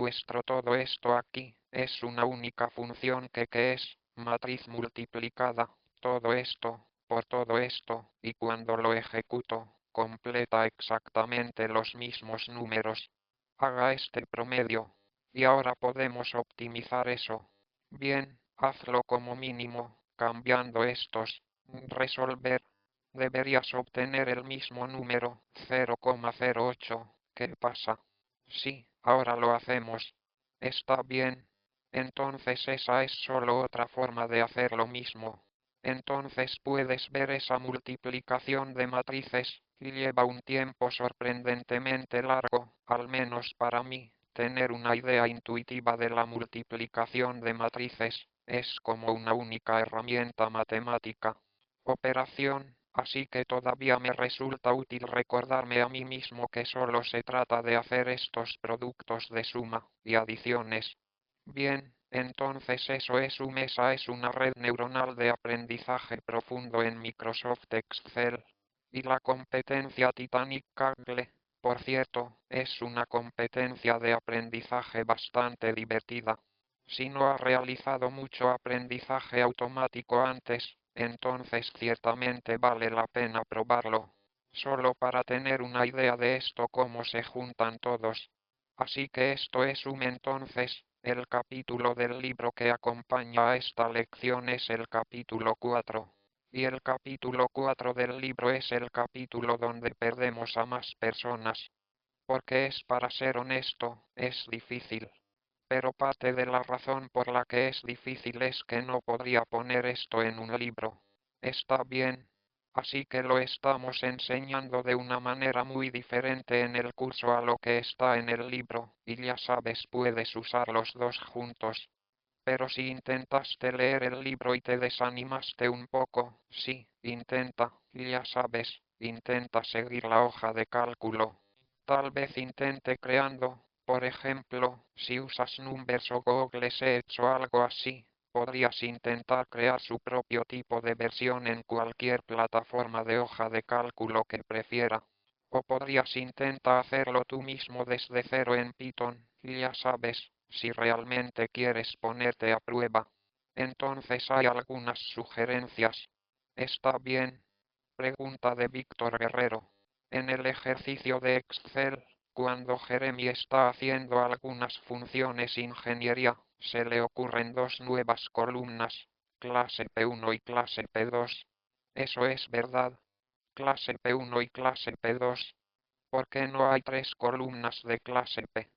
A: esto aquí, es una única función que es, matriz multiplicada, todo esto, por todo esto, y cuando lo ejecuto, completa exactamente los mismos números. Haga este promedio. Y ahora podemos optimizar eso. Bien, hazlo como mínimo, cambiando estos. Resolver. Deberías obtener el mismo número, 0,08. ¿Qué pasa? Sí, ahora lo hacemos. Está bien. Entonces esa es solo otra forma de hacer lo mismo. Entonces puedes ver esa multiplicación de matrices, y lleva un tiempo sorprendentemente largo, al menos para mí. Tener una idea intuitiva de la multiplicación de matrices es como una única herramienta matemática. Operación, así que todavía me resulta útil recordarme a mí mismo que solo se trata de hacer estos productos de suma y adiciones. Bien, entonces eso es esa es una red neuronal de aprendizaje profundo en Microsoft Excel. Y la competencia Titanic Kaggle, por cierto, es una competencia de aprendizaje bastante divertida. Si no ha realizado mucho aprendizaje automático antes, entonces ciertamente vale la pena probarlo. Solo para tener una idea de esto cómo se juntan todos. Así que esto es entonces, el capítulo del libro que acompaña a esta lección es el capítulo 4. Y el capítulo 4 del libro es el capítulo donde perdemos a más personas. Porque para ser honesto, es difícil. Pero parte de la razón por la que es difícil es que no podría poner esto en un libro. Está bien. Así que lo estamos enseñando de una manera muy diferente en el curso a lo que está en el libro, y ya sabes, puedes usar los dos juntos. Pero si intentaste leer el libro y te desanimaste un poco, sí, intenta, ya sabes, intenta seguir la hoja de cálculo. Tal vez intente creando, por ejemplo, si usas Numbers o Google Sheets o algo así, podrías intentar crear su propio tipo de versión en cualquier plataforma de hoja de cálculo que prefiera. O podrías intentar hacerlo tú mismo desde cero en Python, ya sabes, si realmente quieres ponerte a prueba. Entonces hay algunas sugerencias. ¿Está bien? Pregunta de Víctor Guerrero. En el ejercicio de Excel, cuando Jeremy está haciendo algunas funciones ingeniería, se le ocurren dos nuevas columnas, clase P1 y clase P2. Eso es verdad. Clase P1 y clase P2. ¿Por qué no hay tres columnas de clase P?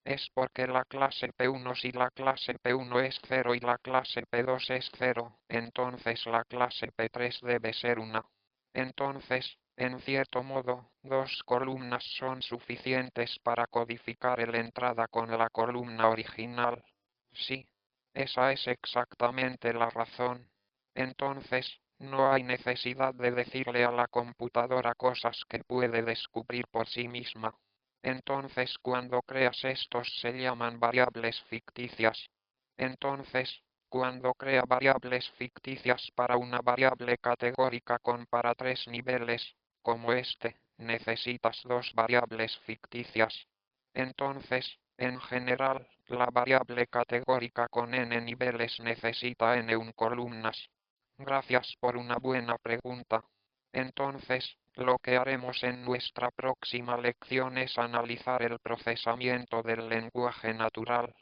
A: es porque la clase P1 si la clase P1 es 0 y la clase P2 es 0, entonces la clase P3 debe ser 1. Entonces, en cierto modo, dos columnas son suficientes para codificar la entrada con la columna original. Sí, esa es exactamente la razón. Entonces, no hay necesidad de decirle a la computadora cosas que puede descubrir por sí misma. Entonces, cuando creas estos se llaman variables ficticias. Entonces, cuando crea variables ficticias para una variable categórica con para 3 niveles, como este, necesitas dos variables ficticias. Entonces, en general, la variable categórica con n niveles necesita n1 columnas. Gracias por una buena pregunta. Entonces, lo que haremos en nuestra próxima lección es analizar el procesamiento del lenguaje natural.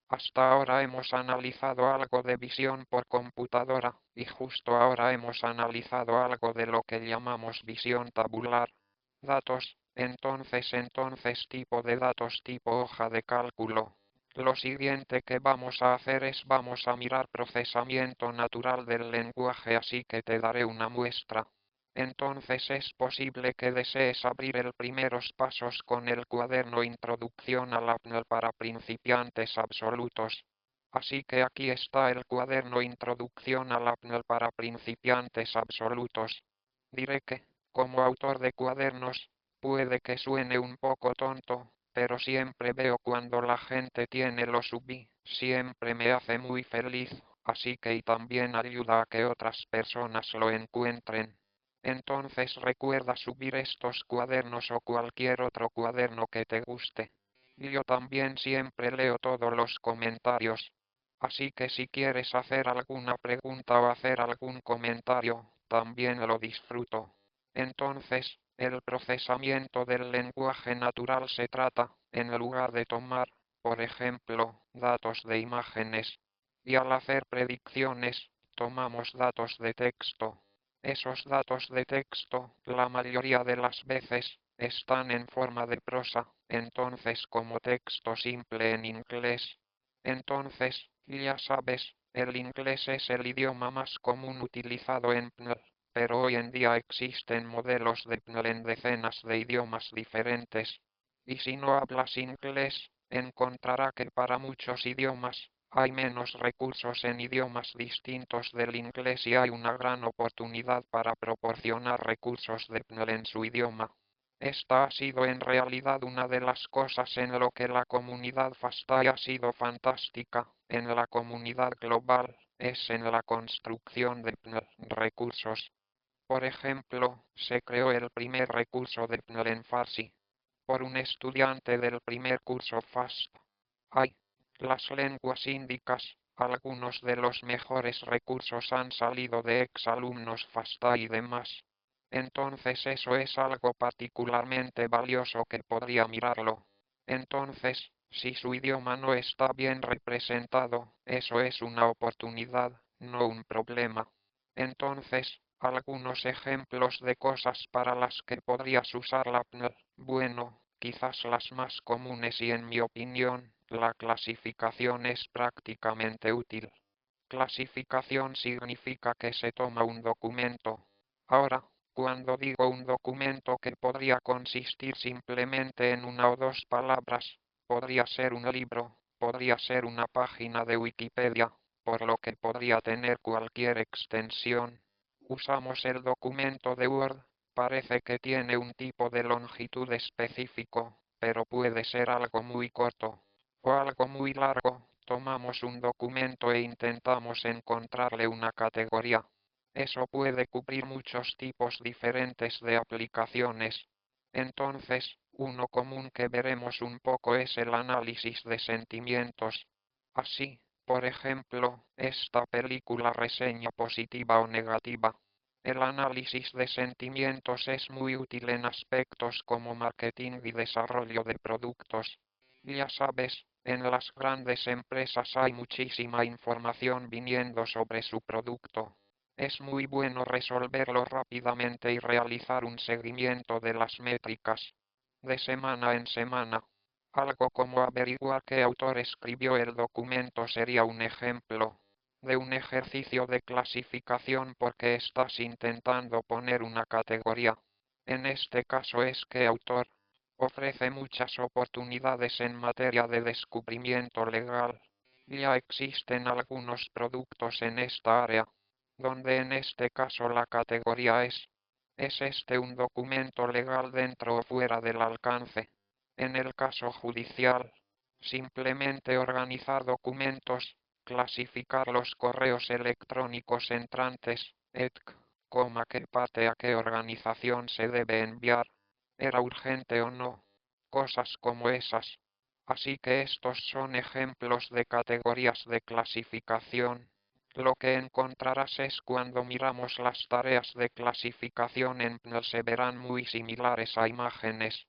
A: Hasta ahora hemos analizado algo de visión por computadora, y justo ahora hemos analizado algo de lo que llamamos visión tabular. Datos, entonces tipo de datos tipo hoja de cálculo. Lo siguiente que vamos a hacer es vamos a mirar procesamiento natural del lenguaje, así que te daré una muestra. Entonces es posible que desees abrir el primeros pasos con el cuaderno Introducción al APNL para principiantes absolutos. Así que aquí está el cuaderno Introducción al APNL para principiantes absolutos. Diré que, como autor de cuadernos, puede que suene un poco tonto, pero siempre veo cuando la gente tiene lo subí, siempre me hace muy feliz, así que y también ayuda a que otras personas lo encuentren. Entonces recuerda subir estos cuadernos o cualquier otro cuaderno que te guste. Yo también siempre leo todos los comentarios. Así que si quieres hacer alguna pregunta o hacer algún comentario, también lo disfruto. Entonces, el procesamiento del lenguaje natural se trata, en lugar de tomar, por ejemplo, datos de imágenes, y al hacer predicciones, tomamos datos de texto. Esos datos de texto, la mayoría de las veces, están en forma de prosa, entonces como texto simple en inglés. Entonces, ya sabes, el inglés es el idioma más común utilizado en PNL, pero hoy en día existen modelos de PNL en decenas de idiomas diferentes. Y si no hablas inglés, encontrará que para muchos idiomas, hay menos recursos en idiomas distintos del inglés y hay una gran oportunidad para proporcionar recursos de PNL en su idioma. Esta ha sido en realidad una de las cosas en lo que la comunidad FASTAI ha sido fantástica, en la comunidad global, es en la construcción de PNL recursos. Por ejemplo, se creó el primer recurso de PNL en Farsi, por un estudiante del primer curso FAST. Hay las lenguas índicas, algunos de los mejores recursos han salido de exalumnos FASTA y demás. Entonces eso es algo particularmente valioso que podría mirarlo. Entonces, si su idioma no está bien representado, eso es una oportunidad, no un problema. Entonces, algunos ejemplos de cosas para las que podrías usar la PNL. Bueno, quizás las más comunes y en mi opinión, la clasificación es prácticamente útil. Clasificación significa que se toma un documento. Ahora, cuando digo un documento que podría consistir simplemente en una o dos palabras, podría ser un libro, podría ser una página de Wikipedia, por lo que podría tener cualquier extensión. Usamos el documento de Word, parece que tiene un tipo de longitud específico, pero puede ser algo muy corto o algo muy largo. Tomamos un documento e intentamos encontrarle una categoría. Eso puede cubrir muchos tipos diferentes de aplicaciones. Entonces, uno común que veremos un poco es el análisis de sentimientos. Así, por ejemplo, esta película reseña positiva o negativa. El análisis de sentimientos es muy útil en aspectos como marketing y desarrollo de productos. Ya sabes, en las grandes empresas hay muchísima información viniendo sobre su producto. Es muy bueno resolverlo rápidamente y realizar un seguimiento de las métricas de semana en semana. Algo como averiguar qué autor escribió el documento sería un ejemplo de un ejercicio de clasificación porque estás intentando poner una categoría. En este caso es que autor ofrece muchas oportunidades en materia de descubrimiento legal. Ya existen algunos productos en esta área, donde en este caso la categoría ¿es este un documento legal dentro o fuera del alcance? En el caso judicial, simplemente organizar documentos, clasificar los correos electrónicos entrantes, qué parte a qué organización se debe enviar, era urgente o no, cosas como esas. Así que estos son ejemplos de categorías de clasificación. Lo que encontrarás es cuando miramos las tareas de clasificación en PNL se verán muy similares a imágenes.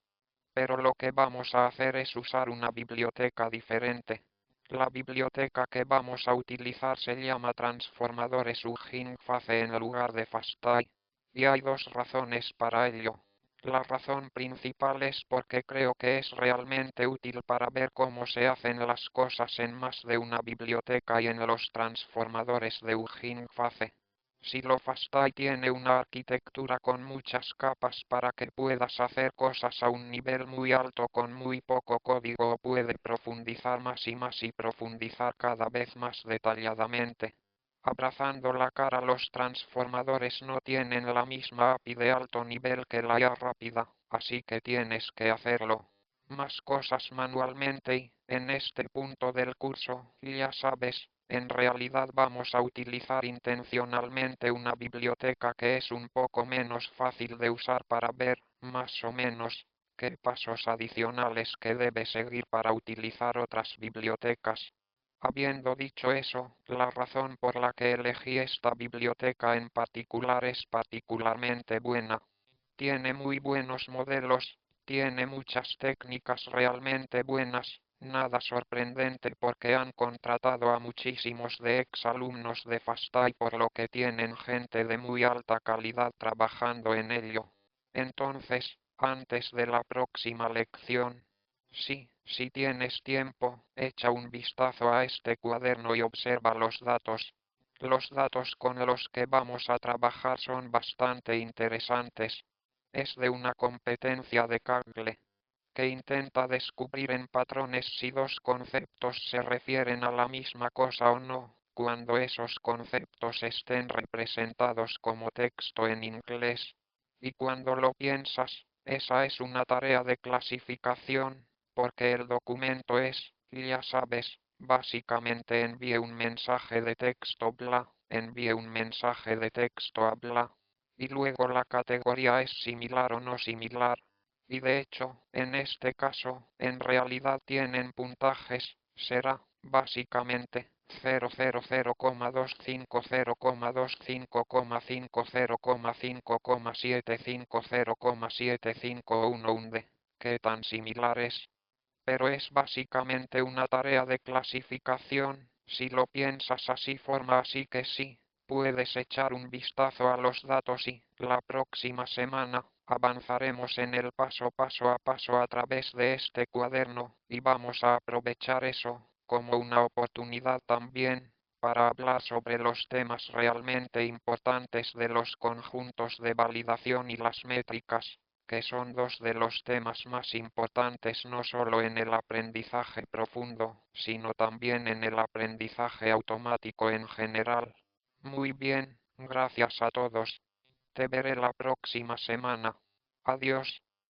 A: Pero lo que vamos a hacer es usar una biblioteca diferente. La biblioteca que vamos a utilizar se llama Transformadores Hugging Face en lugar de FASTAI. Y hay dos razones para ello. La razón principal es porque creo que es realmente útil para ver cómo se hacen las cosas en más de una biblioteca y en los transformadores de Hugging Face. Si lo FASTAI tiene una arquitectura con muchas capas para que puedas hacer cosas a un nivel muy alto con muy poco código o puede profundizar más y profundizar cada vez más detalladamente. Abrazando la cara los transformadores no tienen la misma API de alto nivel que la IA rápida, así que tienes que hacerlo más cosas manualmente y, en este punto del curso, ya sabes, en realidad vamos a utilizar intencionalmente una biblioteca que es un poco menos fácil de usar para ver, más o menos, qué pasos adicionales que debe seguir para utilizar otras bibliotecas. Habiendo dicho eso, la razón por la que elegí esta biblioteca en particular es particularmente buena. Tiene muy buenos modelos, tiene muchas técnicas realmente buenas, nada sorprendente porque han contratado a muchísimos de exalumnos de FASTAI por lo que tienen gente de muy alta calidad trabajando en ello. Entonces, antes de la próxima lección, sí, si tienes tiempo, echa un vistazo a este cuaderno y observa los datos. Los datos con los que vamos a trabajar son bastante interesantes. Es de una competencia de Kaggle, que intenta descubrir en patrones si dos conceptos se refieren a la misma cosa o no, cuando esos conceptos estén representados como texto en inglés. Y cuando lo piensas, esa es una tarea de clasificación, porque el documento es, ya sabes, básicamente envíe un mensaje de texto bla, envíe un mensaje de texto a bla. Y luego la categoría es similar o no similar. Y de hecho, en este caso, en realidad tienen puntajes, será, básicamente, 0,0,250,5,0,5,5,750,751 ¿Qué tan similar es? Pero es básicamente una tarea de clasificación, si lo piensas así forma así que sí, puedes echar un vistazo a los datos y, la próxima semana, avanzaremos en el paso a paso a través de este cuaderno, y vamos a aprovechar eso, como una oportunidad también, para hablar sobre los temas realmente importantes de los conjuntos de validación y las métricas, que son dos de los temas más importantes no solo en el aprendizaje profundo, sino también en el aprendizaje automático en general. Muy bien, gracias a todos. Te veré la próxima semana. Adiós.